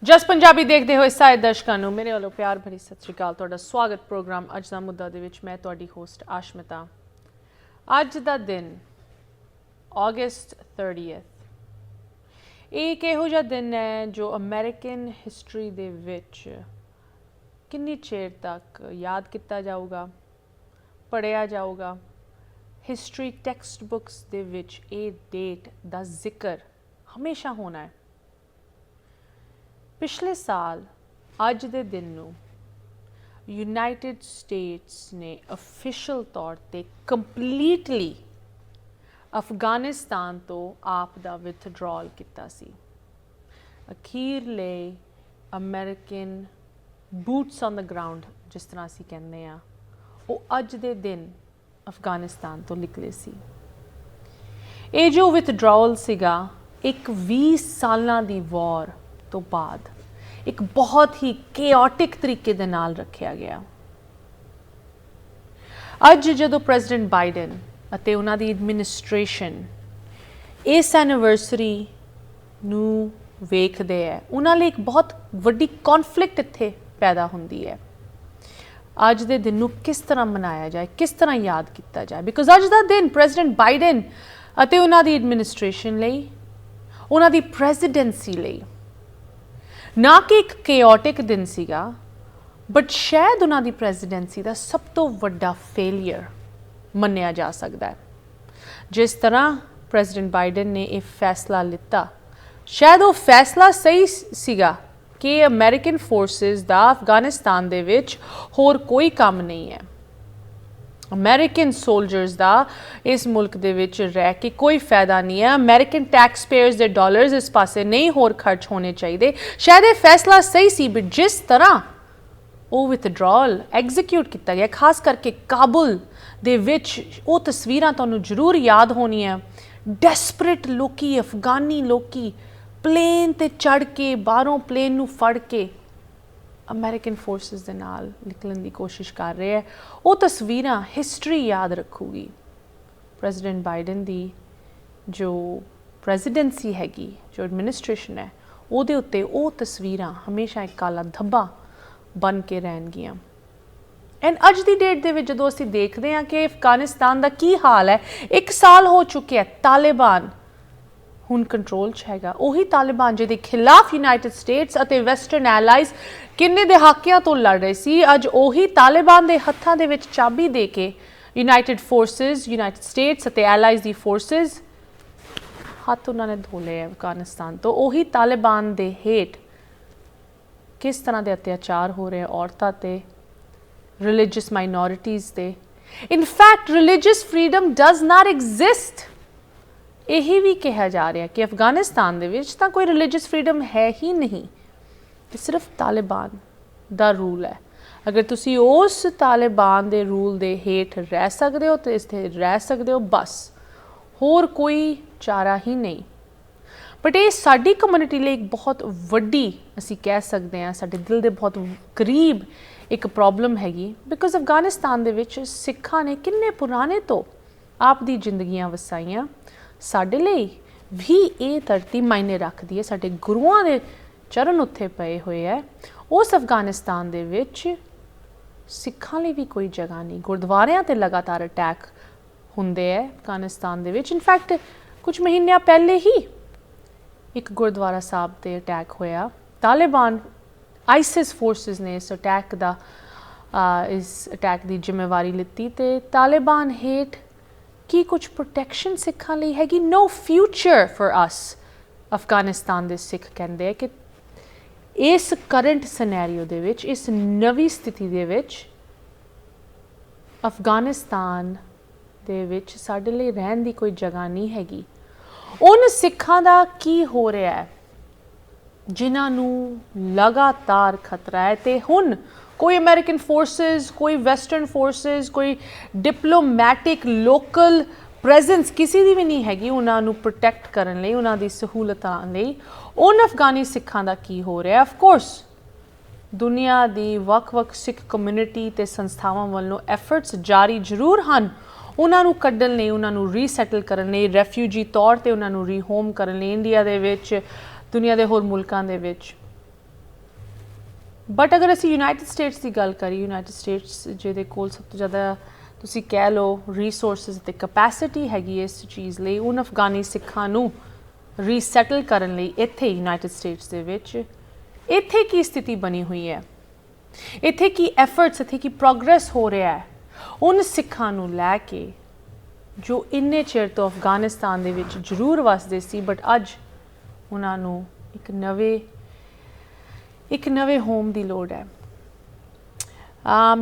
जस पंजाबी देखते हुए सारे दर्शकों को मेरे वालों प्यार भरी सत श्री अकाल। तुहाडा स्वागत प्रोग्राम अज दा मुद्दा दे विच मैं तुहाडी होस्ट आशमिता। अज दा दिन अगस्त 30th एक इहो जिहा दिन है जो अमेरिकन हिस्टरी दे विच किन्नी चेर तक याद किया जाऊगा, पढ़िया जाऊगा। हिस्टरी टैक्सट बुक्स दे विच ये डेट दा जिक्र हमेशा होना है। पिछले साल अज दे दिन नूं यूनाइटेड स्टेट्स ने ऑफिशियल तौर पे कंप्लीटली अफगानिस्तान तो आप दा विथड्रॉल किया सी। अखीरले American boots on the ground जिस तरह असीं कहने आ वो अज दे दिन अफगानिस्तान तो निकले सी। ये जो विथड्रॉल सीगा एक 20 सालां दी वॉर तो बाद एक बहुत ही केओटिक तरीके दे नाल रखिया गया। अज जदों प्रेजिडेंट बाइडन अते उन्हां दी एडमिनिस्ट्रेशन इस एनिवर्सरी नूं वेखदे है, उन्हां लई एक बहुत वड्डी कॉन्फ्लिक्ट इत्थे पैदा हुंदी है। अज दे दिन नूं किस तरह मनाया जाए, किस तरह याद किया जाए, बिकॉज अज दा दिन प्रेजिडेंट बाइडन अते उन्हां दी एडमिनिस्ट्रेशन लई, उन्हां दी प्रेजिडेंसी लई ना कि एक केओटिक दिन सीगा, बट शायद उन्हां दी प्रेजिडेंसी दा सब तो वड्डा फेलियर मन्निया जा सकता है। जिस तरह प्रेजिडेंट बाइडन ने यह फैसला लिता, शायद वो फैसला सही सीगा कि अमेरिकन फोर्सेस दा अफगानिस्तान दे विच होर कोई काम नहीं है। अमेरिकन सोल्जर्स दा इस मुल्क दे विच रह के कोई फायदा नहीं है। अमेरिकन टैक्स पेयर्स दे डॉलर्स इस पासे नहीं होर खर्च होने चाहिए। शायद ये फैसला सही सी, बट जिस तरह वो विथड्रॉल एग्जीक्यूट किया गया, खास करके काबुल दे विच वो तस्वीरां तुहानूं जरूर याद होनी है। डेस्परेट लोकी, अफगानी लोकी प्लेन ते चढ़ के बाहरों प्लेन नूं फड़ के अमेरिकन फोर्सेस दे नाल निकलण दी कोशिश कर रहे हैं। वो तस्वीरां हिस्टरी याद रखूगी। प्रेजिडेंट बाइडन दी जो प्रेजिडेंसी हैगी, जो एडमिनिस्ट्रेशन है, उहदे उत्ते वो तस्वीरां हमेशा एक काला धब्बा बन के रहणगियां। एंड अज दी डेट दे विच जदों असीं देखदे हां कि अफगानिस्तान दा की हाल है, 1 साल हो चुके हैं तालिबान हुण कंट्रोल च हैगा। उही तालिबान जिहदे खिलाफ यूनाइटेड स्टेट्स अते वैसटर्न एलाइज किन्ने दहाकियां तो लड़ रहे सी, अज उही तालिबान दे हत्थां दे विच चाबी दे के यूनाइटेड फोर्सेस, यूनाइटेड स्टेट्स अते एलाइज दी फोर्सेस हत्थ उन्होंने धो लए अफगानिस्तान तो। उही तालिबान दे हेठ किस तरह के अत्याचार हो रहे हैं औरतां ते, रिलीजियस माइनॉरिटीज़ ते। In fact religious freedom does not exist. यही भी कहा जा रहा है कि अफगानिस्तान दे विच तां कोई रिलीजियस फ्रीडम है ही नहीं, सिर्फ तालिबान दा रूल है। अगर तुसी उस तालिबान दे रूल दे हेठ रह सकते हो तो इत्थे रह सकते हो, बस होर कोई चारा ही नहीं। बट ये साडी कम्यूनिटी लिए एक बहुत वड्डी असी कह सकते हैं, साडे दिल दे बहुत करीब एक प्रॉब्लम हैगी। बिकॉज अफगानिस्तान दे विच सिखां ने किन्ने पुराने तो आप दी जिंदगियां वसाइयां। साडे लिए भी ये धरती मायने रखती है, साडे गुरुआं दे चरण उत्थे पए हुए है। उस अफगानिस्तान दे विच सिखां लिए भी कोई जगह नहीं। गुरुद्वारियां ते लगातार अटैक हुंदे है अफगानिस्तान दे विच। इनफैक्ट कुछ महीनों पहले ही एक गुरुद्वारा साहब ते अटैक होया। तालिबान आईसिस फोर्सेस ने इस अटैक दी जिम्मेवारी लिती ते तालिबान हेठ की कुछ प्रोटैक्शन सिखां लई हैगी। No future for us Afghanistan दे सिख कहंदे है कि इस करंट सिनेरियो दे विच, इस नवी स्थिति दे विच अफगानिस्तान दे विच साडे लई रहन दी कोई जगह नहीं हैगी। उन सिखां दा की हो रहा है जिन्हां नूं लगातार खतरा है ते हुण कोई अमेरिकन फोर्सेस, कोई वैसटर्न फोर्सेस, कोई डिप्लोमैटिक लोकल प्रेजेंस किसी दी भी नहीं हैगी उन्हां नूं प्रोटैक्ट करन लई, उन्हां दी सहूलतां लई। उन अफगानी सिखां दा की हो रहा है? ऑफ कोर्स दुनिया दी वख-वख सिख कम्यूनिटी ते संस्थावां वल्लों एफर्ट्स जारी जरूर हन उन्हां नूं कड्ढण लई, उन्हां नूं रीसैटल करन लई, रैफ्यूजी तौर ते उन्हां नूं रीहोम करन लई इंडिया दे विच, दुनिया दे होर मुल्कां दे विच। ਬਟ ਅਗਰ ਅਸੀਂ ਯੂਨਾਈਟਿਡ ਸਟੇਟਸ ਦੀ ਗੱਲ ਕਰੀਏ, ਯੂਨਾਈਟਿਡ ਸਟੇਟਸ ਜਿਹਦੇ ਕੋਲ ਸਭ ਤੋਂ ਜ਼ਿਆਦਾ ਤੁਸੀਂ ਕਹਿ ਲਓ ਰਿਸੋਰਸਿਸ ਅਤੇ ਕਪੈਸਿਟੀ ਹੈਗੀ ਇਸ ਚੀਜ਼ ਲਈ, ਉਹਨਾਂ ਅਫਗਾਨੀ ਸਿੱਖਾਂ ਨੂੰ ਰੀਸੈਟਲ ਕਰਨ ਲਈ ਇੱਥੇ ਯੂਨਾਈਟਿਡ ਸਟੇਟਸ ਦੇ ਵਿੱਚ ਇੱਥੇ ਕੀ ਸਥਿਤੀ ਬਣੀ ਹੋਈ ਹੈ, ਇੱਥੇ ਕੀ ਐਫਰਟਸ, ਇੱਥੇ ਕੀ ਪ੍ਰੋਗਰੈਸ ਹੋ ਰਿਹਾ ਹੈ ਉਨ ਸਿੱਖਾਂ ਨੂੰ ਲੈ ਕੇ ਜੋ ਇੰਨੇ ਚਿਰ ਤੋਂ ਅਫਗਾਨਿਸਤਾਨ ਦੇ ਵਿੱਚ ਜ਼ਰੂਰ ਵਸਦੇ ਸੀ ਬਟ ਅੱਜ ਉਹਨਾਂ ਨੂੰ ਇੱਕ ਨਵੇਂ ਹੋਮ ਦੀ ਲੋੜ ਹੈ।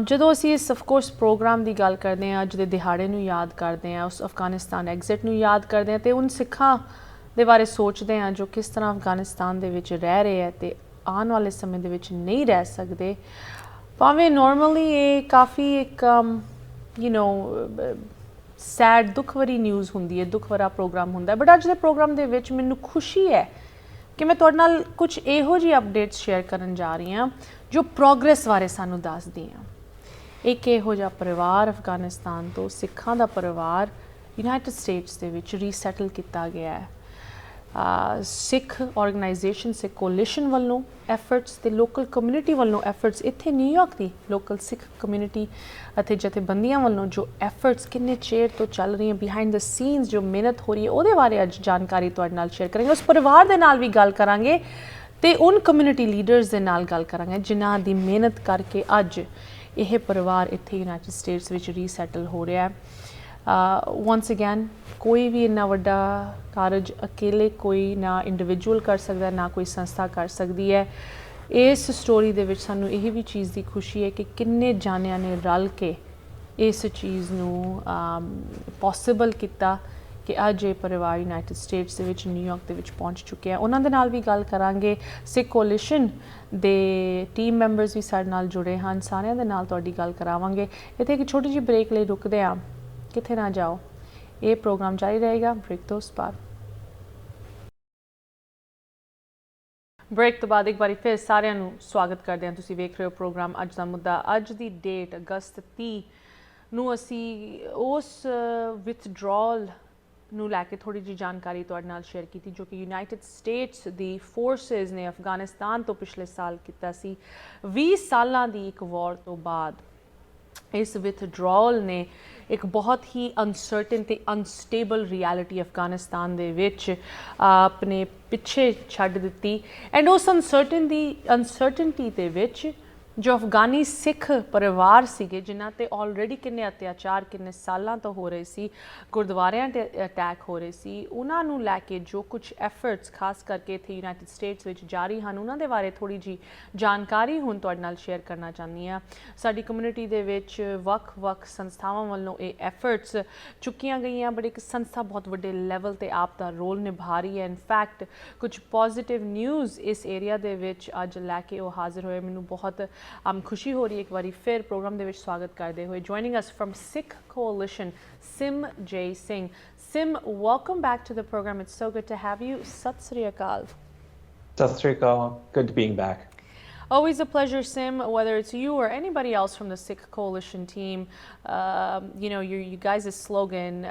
ਜਦੋਂ ਅਸੀਂ ਇਸ ਅਫਕੋਰਸ ਪ੍ਰੋਗਰਾਮ ਦੀ ਗੱਲ ਕਰਦੇ ਹਾਂ, ਅੱਜ ਦੇ ਦਿਹਾੜੇ ਨੂੰ ਯਾਦ ਕਰਦੇ ਹਾਂ, ਉਸ ਅਫਗਾਨਿਸਤਾਨ ਐਗਜ਼ਿਟ ਨੂੰ ਯਾਦ ਕਰਦੇ ਹਾਂ ਅਤੇ ਉਨ ਸਿੱਖਾਂ ਦੇ ਬਾਰੇ ਸੋਚਦੇ ਹਾਂ ਜੋ ਕਿਸ ਤਰ੍ਹਾਂ ਅਫਗਾਨਿਸਤਾਨ ਦੇ ਵਿੱਚ ਰਹਿ ਰਹੇ ਹੈ ਅਤੇ ਆਉਣ ਵਾਲੇ ਸਮੇਂ ਦੇ ਵਿੱਚ ਨਹੀਂ ਰਹਿ ਸਕਦੇ। ਭਾਵੇਂ ਨੋਰਮਲੀ ਇਹ ਕਾਫੀ ਇੱਕ ਸੈਡ ਦੁੱਖ ਭਰੀ ਨਿਊਜ਼ ਹੁੰਦੀ ਹੈ, ਦੁੱਖ ਭਰਾ ਪ੍ਰੋਗਰਾਮ ਹੁੰਦਾ ਹੈ, ਬਟ ਅੱਜ ਦੇ ਪ੍ਰੋਗਰਾਮ ਦੇ ਵਿੱਚ ਮੈਨੂੰ ਖੁਸ਼ੀ ਹੈ ਕਿ ਮੈਂ ਤੁਹਾਡੇ ਨਾਲ ਕੁਝ ਇਹੋ ਜਿਹੀ ਅਪਡੇਟਸ ਸ਼ੇਅਰ ਕਰਨ ਜਾ ਰਹੀ ਹਾਂ ਜੋ ਪ੍ਰੋਗਰੈਸ ਬਾਰੇ ਸਾਨੂੰ ਦੱਸਦੀ ਹਾਂ। ਇੱਕ ਇਹੋ ਜਿਹਾ ਪਰਿਵਾਰ ਅਫਗਾਨਿਸਤਾਨ ਤੋਂ, ਸਿੱਖਾਂ ਦਾ ਪਰਿਵਾਰ ਯੂਨਾਈਟਿਡ ਸਟੇਟਸ ਦੇ ਵਿੱਚ ਰੀਸੈਟਲ ਕੀਤਾ ਗਿਆ ਹੈ। ਸਿੱਖ ਆਰਗੇਨਾਈਜੇਸ਼ਨ, ਸਿੱਖ ਕੋਲੀਸ਼ਨ ਵੱਲੋਂ ਐਫਰਟਸ ਅਤੇ ਲੋਕਲ ਕਮਿਊਨਿਟੀ ਵੱਲੋਂ ਐਫਰਟਸ, ਇੱਥੇ ਨਿਊਯਾਰਕ ਦੀ ਲੋਕਲ ਸਿੱਖ ਕਮਿਊਨਿਟੀ ਅਤੇ ਜਥੇਬੰਦੀਆਂ ਵੱਲੋਂ ਜੋ ਐਫਰਟਸ ਕਿੰਨੇ ਚਿਰ ਤੋਂ ਚੱਲ ਰਹੀਆਂ, ਬਿਹਾਈਂਡ ਦ ਸੀਨਸ ਜੋ ਮਿਹਨਤ ਹੋ ਰਹੀ ਹੈ, ਉਹਦੇ ਬਾਰੇ ਅੱਜ ਜਾਣਕਾਰੀ ਤੁਹਾਡੇ ਨਾਲ ਸ਼ੇਅਰ ਕਰਾਂਗੇ। ਉਸ ਪਰਿਵਾਰ ਦੇ ਨਾਲ ਵੀ ਗੱਲ ਕਰਾਂਗੇ ਅਤੇ ਉਨ ਕਮਿਊਨਿਟੀ ਲੀਡਰਸ ਦੇ ਨਾਲ ਗੱਲ ਕਰਾਂਗੇ ਜਿਨ੍ਹਾਂ ਦੀ ਮਿਹਨਤ ਕਰਕੇ ਅੱਜ ਇਹ ਪਰਿਵਾਰ ਇੱਥੇ ਯੂਨਾਈਟਿਡ ਸਟੇਟਸ ਵਿੱਚ ਰੀਸੈਟਲ ਹੋ ਰਿਹਾ ਹੈ। once again ਕੋਈ ਵੀ ਇੰਨਾ ਵੱਡਾ ਕਾਰਜ ਅਕੇਲੇ ਕੋਈ ਨਾ ਇੰਡੀਵਿਜੂਅਲ ਕਰ ਸਕਦਾ, ਨਾ ਕੋਈ ਸੰਸਥਾ ਕਰ ਸਕਦੀ ਹੈ। ਇਸ ਸਟੋਰੀ ਦੇ ਵਿੱਚ ਸਾਨੂੰ ਇਹ ਵੀ ਚੀਜ਼ ਦੀ ਖੁਸ਼ੀ ਹੈ ਕਿ ਕਿੰਨੇ ਜਾਣਿਆਂ ਨੇ ਰਲ ਕੇ ਇਸ ਚੀਜ਼ ਨੂੰ ਪੋਸੀਬਲ ਕੀਤਾ ਕਿ ਅੱਜ ਇਹ ਪਰਿਵਾਰ ਯੂਨਾਈਟਿਡ ਸਟੇਟਸ ਦੇ ਵਿੱਚ ਨਿਊਯਾਰਕ ਦੇ ਵਿੱਚ ਪਹੁੰਚ ਚੁੱਕਿਆ। ਉਹਨਾਂ ਦੇ ਨਾਲ ਵੀ ਗੱਲ ਕਰਾਂਗੇ। ਸਿੱਖ ਕੋਲੀਸ਼ਨ ਦੇ ਟੀਮ ਮੈਂਬਰਸ ਵੀ ਸਾਡੇ ਨਾਲ ਜੁੜੇ ਹਨ, ਸਾਰਿਆਂ ਦੇ ਨਾਲ ਤੁਹਾਡੀ ਗੱਲ ਕਰਾਵਾਂਗੇ। ਇੱਥੇ ਇੱਕ ਛੋਟੀ ਜਿਹੀ ਬ੍ਰੇਕ ਲਈ ਰੁਕਦੇ ਹਾਂ, ਕਿੱਥੇ ਨਾ ਜਾਓ, ਇਹ ਪ੍ਰੋਗਰਾਮ ਜਾਰੀ ਰਹੇਗਾ ਬ੍ਰੇਕ ਤੋਂ ਉਸ ਪਾਰ। ਬ੍ਰੇਕ ਤੋਂ ਬਾਅਦ ਇੱਕ ਵਾਰੀ ਫਿਰ ਸਾਰਿਆਂ ਨੂੰ ਸਵਾਗਤ ਕਰਦੇ ਹਾਂ। ਤੁਸੀਂ ਵੇਖ ਰਹੇ ਹੋ ਪ੍ਰੋਗਰਾਮ ਅੱਜ ਦਾ ਮੁੱਦਾ। ਅੱਜ ਦੀ ਡੇਟ ਅਗਸਤ 30 ਨੂੰ ਅਸੀਂ ਉਸ ਵਿਥਡਰਾਅਲ ਨੂੰ ਲੈ ਕੇ ਥੋੜ੍ਹੀ ਜਿਹੀ ਜਾਣਕਾਰੀ ਤੁਹਾਡੇ ਨਾਲ ਸ਼ੇਅਰ ਕੀਤੀ ਜੋ ਕਿ ਯੂਨਾਈਟਿਡ ਸਟੇਟਸ ਦੀ ਫੋਰਸਿਸ ਨੇ ਅਫਗਾਨਿਸਤਾਨ ਤੋਂ ਪਿਛਲੇ ਸਾਲ ਕੀਤਾ ਸੀ। 20 ਸਾਲਾਂ ਦੀ ਇੱਕ ਵਾਰ ਤੋਂ ਬਾਅਦ ਇਸ ਵਿਥਡਰਾਅਲ ਨੇ ਇੱਕ ਬਹੁਤ ਹੀ ਅਨਸਰਟਨ ਤੇ ਅਨਸਟੇਬਲ ਰਿਐਲਿਟੀ ਅਫਗਾਨਿਸਤਾਨ ਦੇ ਵਿੱਚ ਆਪਣੇ ਪਿੱਛੇ ਛੱਡ ਦਿੱਤੀ। ਐਂਡ ਉਸ ਅਨਸਰਟਨਟੀ ਦੇ ਵਿੱਚ ਜੋ ਅਫਗਾਨੀ ਸਿੱਖ ਪਰਿਵਾਰ ਸੀਗੇ ਜਿਨ੍ਹਾਂ 'ਤੇ ਆਲਰੇਡੀ ਕਿੰਨੇ ਅਤਿਆਚਾਰ ਕਿੰਨੇ ਸਾਲਾਂ ਤੋਂ ਹੋ ਰਹੇ ਸੀ, ਗੁਰਦੁਆਰਿਆਂ 'ਤੇ ਅਟੈਕ ਹੋ ਰਹੇ ਸੀ, ਉਹਨਾਂ ਨੂੰ ਲੈ ਕੇ ਜੋ ਕੁਝ ਐਫਰਟਸ ਖਾਸ ਕਰਕੇ ਇੱਥੇ ਯੂਨਾਈਟਿਡ ਸਟੇਟਸ ਵਿੱਚ ਜਾਰੀ ਹਨ, ਉਹਨਾਂ ਦੇ ਬਾਰੇ ਥੋੜ੍ਹੀ ਜਿਹੀ ਜਾਣਕਾਰੀ ਹੁਣ ਤੁਹਾਡੇ ਨਾਲ ਸ਼ੇਅਰ ਕਰਨਾ ਚਾਹੁੰਦੀ ਹਾਂ। ਸਾਡੀ ਕਮਿਊਨਿਟੀ ਦੇ ਵਿੱਚ ਵੱਖ-ਵੱਖ ਸੰਸਥਾਵਾਂ ਵੱਲੋਂ ਇਹ ਐਫਰਟਸ ਚੁੱਕੀਆਂ ਗਈਆਂ, ਬਟ ਇੱਕ ਸੰਸਥਾ ਬਹੁਤ ਵੱਡੇ ਲੈਵਲ 'ਤੇ ਆਪ ਦਾ ਰੋਲ ਨਿਭਾ ਰਹੀ ਹੈ। ਇਨਫੈਕਟ ਕੁਝ ਪੋਜ਼ੀਟਿਵ ਨਿਊਜ਼ ਇਸ ਏਰੀਆ ਦੇ ਵਿੱਚ ਅੱਜ ਲੈ ਕੇ ਉਹ ਹਾਜ਼ਰ ਹੋਏ। ਮੈਨੂੰ ਬਹੁਤ ਖੁਸ਼ੀ ਹੋ ਰਹੀ ਹੈ ਇੱਕ ਵਾਰੀ ਫਿਰ ਪ੍ਰੋਗਰਾਮ ਦੇ ਵਿੱਚ ਸਵਾਗਤ ਕਰਦੇ ਹੋਏ। Joining us firm Sikh ਕੋਲਿਸ਼ਨ, ਸਿਮਜੇ Singh. Sim, welcome back to the program. It's so good to have you. Sat Sri Akal. Sat Sri Akal. Good being back. Always a pleasure, Sim, whether it's you or anybody else from the Sikh Coalition team. You guys' slogan,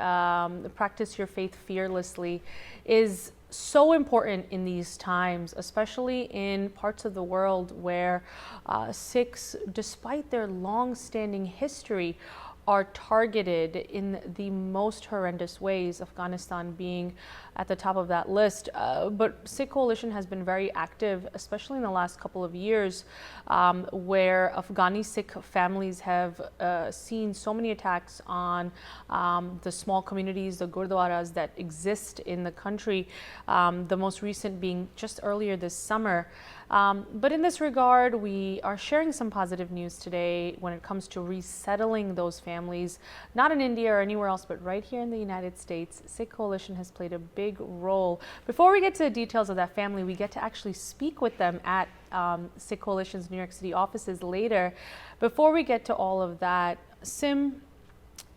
practice your faith fearlessly, is so important in these times, especially in parts of the world where Sikhs, despite their long-standing history, are targeted in the most horrendous ways, Afghanistan being at the top of that list. But Sikh Coalition has been very active, especially in the last couple of years, where Afghani Sikh families have seen so many attacks on the small communities, the gurdwaras that exist in the country, the most recent being just earlier this summer. But in this regard, we are sharing some positive news today when it comes to resettling those families, not in India or anywhere else, but right here in the United States. Sikh Coalition has played a big role. Before we get to the details of that family, we get to actually speak with them at Sikh Coalition's New York City offices later. Before we get to all of that, Sim,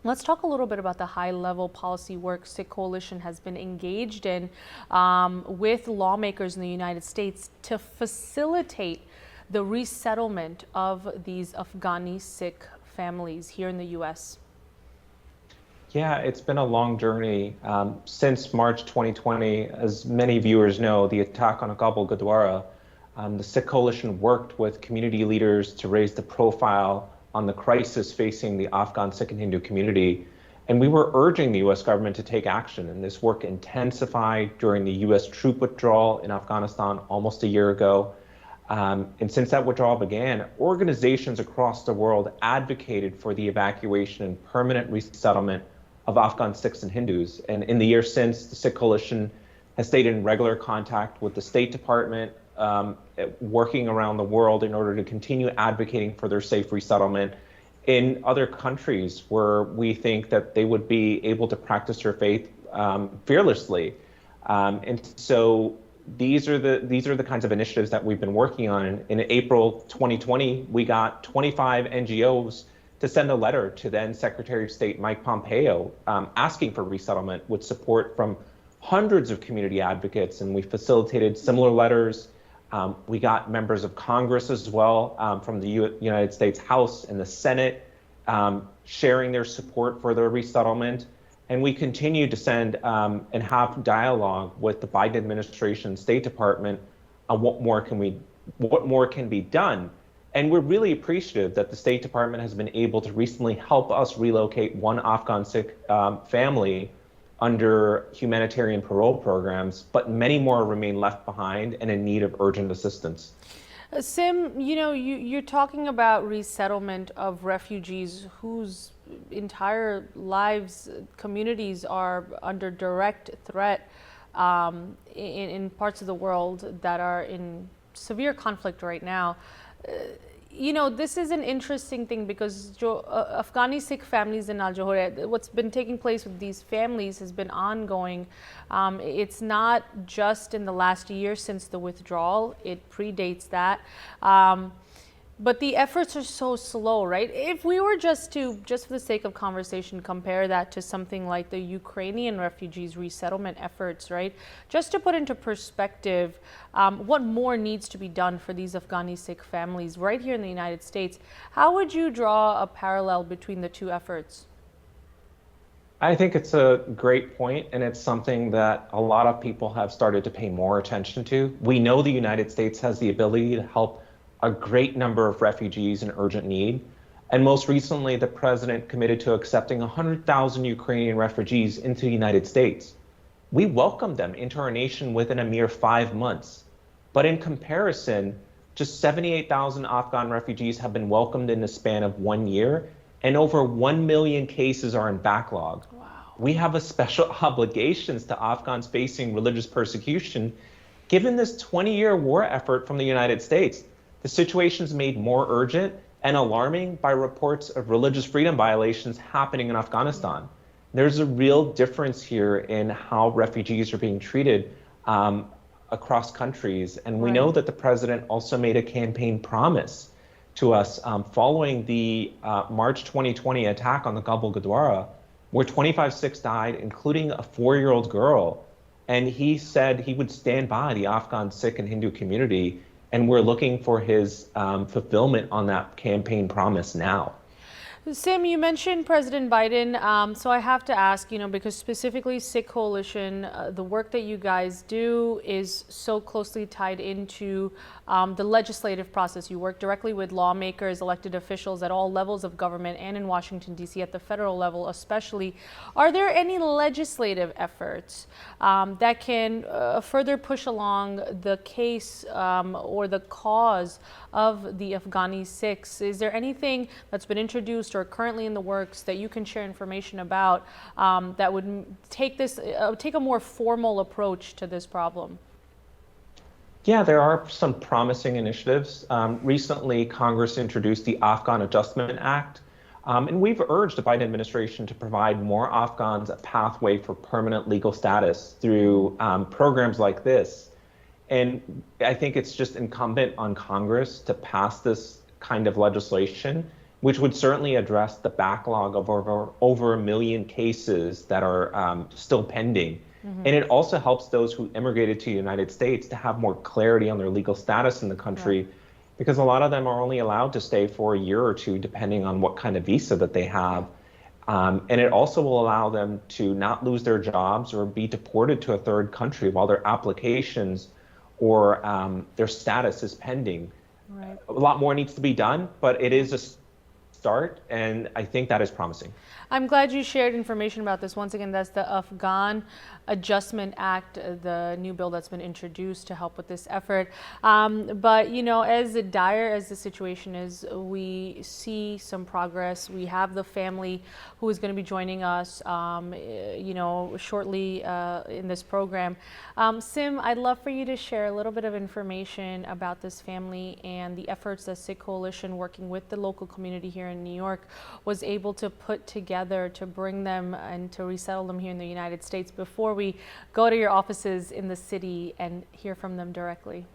let's talk a little bit about the high-level policy work Sikh Coalition has been engaged in with lawmakers in the United States to facilitate the resettlement of these Afghani Sikh families here in the U.S. Yeah, it's been a long journey. Since March 2020, as many viewers know, the attack on a Kabul Gurdwara The Sikh Coalition worked with community leaders to raise the profile on the crisis facing the Afghan Sikh and Hindu community. And we were urging the US government to take action. And this work intensified during the US troop withdrawal in Afghanistan almost a year ago. And since that withdrawal began, organizations across the world advocated for the evacuation and permanent resettlement of Afghan Sikhs and Hindus. And in the years since, the Sikh Coalition has stayed in regular contact with the State Department, working around the world in order to continue advocating for their safe resettlement in other countries where we think that they would be able to practice their faith fearlessly. And so these are the kinds of initiatives that we've been working on. In April 2020, we got 25 NGOs to send a letter to then Secretary of State Mike Pompeo asking for resettlement with support from hundreds of community advocates, and we facilitated similar letters. We got members of Congress as well from the United States House and the Senate sharing their support for the resettlement. And we continue to send and have dialogue with the Biden administration, State Department, on what more can be done. And we're really appreciative that the State Department has been able to recently help us relocate one Afghan Sikh family under humanitarian parole programs, but many more remain left behind and in need of urgent assistance. Sim, you're talking about resettlement of refugees whose entire lives, communities are under direct threat in parts of the world that are in severe conflict right now. This is an interesting thing because Afghani Sikh families in what's been taking place with these families has been ongoing. It's not just in the last year since the withdrawal, it predates that. But the efforts are so slow, right? If we were just for the sake of conversation, compare that to something like the Ukrainian refugees resettlement efforts, right? Just to put into perspective what more needs to be done for these Afghani Sikh families right here in the United States, how would you draw a parallel between the two efforts? I think it's a great point, and it's something that a lot of people have started to pay more attention to. We know the United States has the ability to help a great number of refugees in urgent need. And most recently, the president committed to accepting 100,000 Ukrainian refugees into the United States. We welcomed them into our nation within a mere 5 months. But in comparison, just 78,000 Afghan refugees have been welcomed in the span of 1 year, and over 1 million cases are in backlog. Wow. We have a special obligations to Afghans facing religious persecution, given this 20-year war effort from the United States. The situation is made more urgent and alarming by reports of religious freedom violations happening in Afghanistan. There's a real difference here in how refugees are being treated across countries. And we know that the president also made a campaign promise to us following the March 2020 attack on the Kabul Gurdwara, where 25 Sikhs died, including a 4-year-old girl. And he said he would stand by the Afghan Sikh and Hindu community. And we're looking for his fulfillment on that campaign promise now. Sim, you mentioned President Biden, so I have to ask, because specifically Sikh Coalition, the work that you guys do is so closely tied into the legislative process. You work directly with lawmakers, elected officials at all levels of government and in Washington, D.C. at the federal level especially. Are there any legislative efforts that can further push along the case or the cause of the Afghani Sikhs? Is there anything that's been introduced or currently in the works that you can share information about that would take a more formal approach to this problem? Yeah, there are some promising initiatives. Recently, Congress introduced the Afghan Adjustment Act, and we've urged the Biden administration to provide more Afghans a pathway for permanent legal status through programs like this. And I think it's just incumbent on Congress to pass this kind of legislation, which would certainly address the backlog of over 1 million cases that are still pending. Mm-hmm. And it also helps those who immigrated to the United States to have more clarity on their legal status in the country, because a lot of them are only allowed to stay for a year or two, depending on what kind of visa that they have. And it also will allow them to not lose their jobs or be deported to a third country while their applications or their status is pending. Right. A lot more needs to be done, but it is a start, and I think that is promising. I'm glad you shared information about this. Once again, that's the Afghan Adjustment Act, the new bill that's been introduced to help with this effort. But, you know, as dire as the situation is, we see some progress. We have the family who is going to be joining us, you know, shortly in this program. Sim, I'd love for you to share a little bit of information about this family and the efforts that Sikh Coalition, working with the local community here in New York, was able to put together to bring them and to resettle them here in the United States, before we go to your offices in the city and hear from them directly.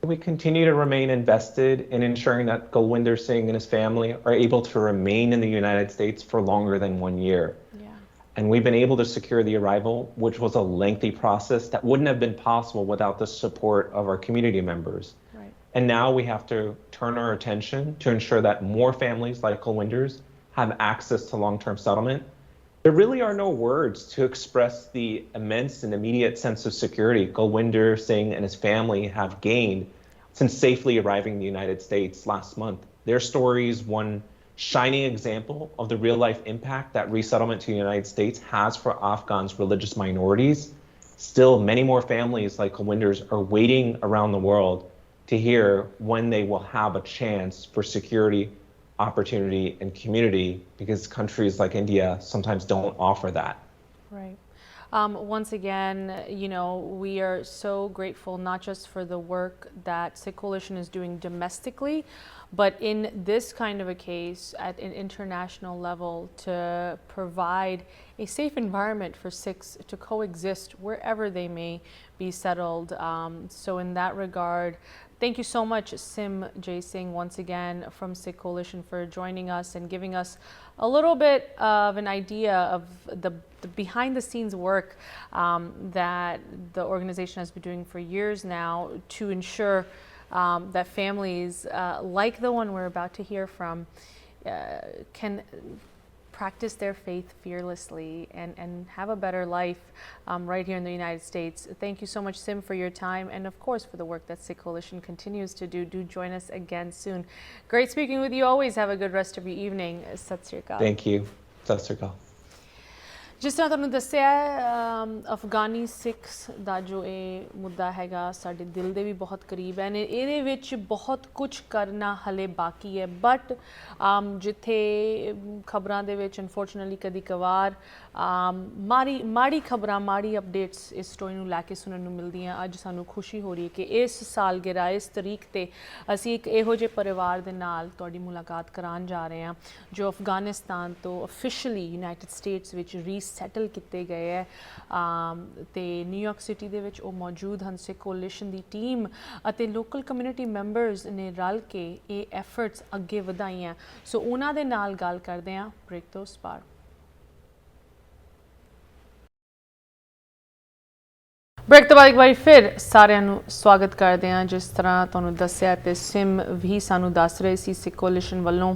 We continue to remain invested in ensuring that Gulwinder Singh and his family are able to remain in the United States for longer than 1 year. Yeah. And we've been able to secure the arrival, which was a lengthy process that wouldn't have been possible without the support of our community members. Right. And now we have to turn our attention to ensure that more families like Gulwinder's have access to long-term settlement. There really are no words to express the immense and immediate sense of security Gulwinder Singh and his family have gained since safely arriving in the United States last month. Their story is one shining example of the real-life impact that resettlement to the United States has for Afghans' religious minorities. Still, many more families like Gulwinder's are waiting around the world to hear when they will have a chance for security, opportunity, and community, because countries like India sometimes don't offer that. Right. Once again, you know, we are so grateful not just for the work that Sikh Coalition is doing domestically, but in this kind of a case at an international level, to provide a safe environment for Sikhs to coexist wherever they may be settled. So in that regard, thank you so much, Sim J. Singh, once again from Sikh Coalition, for joining us and giving us a little bit of an idea of the behind the scenes work that the organization has been doing for years now to ensure that families like the one we're about to hear from can practice their faith fearlessly and have a better life right here in the United States. Thank you so much, Sim, for your time, and of course for the work that Sikh Coalition continues to do. Do join us again soon. Great speaking with you always. Have a good rest of your evening. Sat Sri Akal. Thank you. Sat Sri Akal. ਜਿਸ ਤਰ੍ਹਾਂ ਤੁਹਾਨੂੰ ਦੱਸਿਆ ਅਫਗਾਨੀ ਸਿੱਖਸ ਦਾ ਜੋ ਇਹ ਮੁੱਦਾ ਹੈਗਾ ਸਾਡੇ ਦਿਲ ਦੇ ਵੀ ਬਹੁਤ ਕਰੀਬ ਹੈ। ਇਹਦੇ ਵਿੱਚ ਬਹੁਤ ਕੁਝ ਕਰਨਾ ਹਲੇ ਬਾਕੀ ਹੈ, ਬਟ ਜਿੱਥੇ ਖਬਰਾਂ ਦੇ ਵਿੱਚ ਅਨਫੋਰਚੂਨੇਟਲੀ ਕਦੀ ਕਵਾਰ ਮਾੜੀ ਖਬਰਾਂ, ਮਾੜੀ ਅਪਡੇਟਸ ਇਸ ਸਟੋਰੀ ਨੂੰ ਲੈ ਕੇ ਸੁਣਨ ਨੂੰ ਮਿਲਦੀਆਂ, ਅੱਜ ਸਾਨੂੰ ਖੁਸ਼ੀ ਹੋ ਰਹੀ ਹੈ ਕਿ ਇਸ ਸਾਲਗਿਰਾ, ਇਸ ਤਰੀਕ 'ਤੇ ਅਸੀਂ ਇੱਕ ਇਹੋ ਜਿਹੇ ਪਰਿਵਾਰ ਦੇ ਨਾਲ ਤੁਹਾਡੀ ਮੁਲਾਕਾਤ ਕਰਾਉਣ ਜਾ ਰਹੇ ਹਾਂ ਜੋ ਅਫਗਾਨਿਸਤਾਨ ਤੋਂ ਅਫੀਸ਼ੀਅਲੀ ਯੂਨਾਈਟਿਡ ਸਟੇਟਸ ਵਿੱਚ ਰੀਸੈਟਲ ਕੀਤੇ ਗਏ ਹੈ ਅਤੇ ਨਿਊਯਾਰਕ ਸਿਟੀ ਦੇ ਵਿੱਚ ਉਹ ਮੌਜੂਦ ਹਨ। ਸਿੱਖ ਕੋਲੀਸ਼ਨ ਦੀ ਟੀਮ ਅਤੇ ਲੋਕਲ ਕਮਿਊਨਿਟੀ ਮੈਂਬਰਸ ਨੇ ਰਲ ਕੇ ਇਹ ਐਫਰਟਸ ਅੱਗੇ ਵਧਾਈਆਂ। ਸੋ ਉਹਨਾਂ ਦੇ ਨਾਲ ਗੱਲ ਕਰਦੇ ਹਾਂ ਬ੍ਰੇਕ ਤੋਂ ਉਸ ਪਾਰ। ਬ੍ਰੇਕ ਤੋਂ ਬਾਅਦ ਇੱਕ ਵਾਰੀ ਫਿਰ ਸਾਰਿਆਂ ਨੂੰ ਸਵਾਗਤ ਕਰਦੇ ਹਾਂ। ਜਿਸ ਤਰ੍ਹਾਂ ਤੁਹਾਨੂੰ ਦੱਸਿਆ ਅਤੇ ਸਿਮ ਵੀ ਸਾਨੂੰ ਦੱਸ ਰਹੇ ਸੀ, ਸਿੱਖ ਕੋਲੀਸ਼ਨ ਵੱਲੋਂ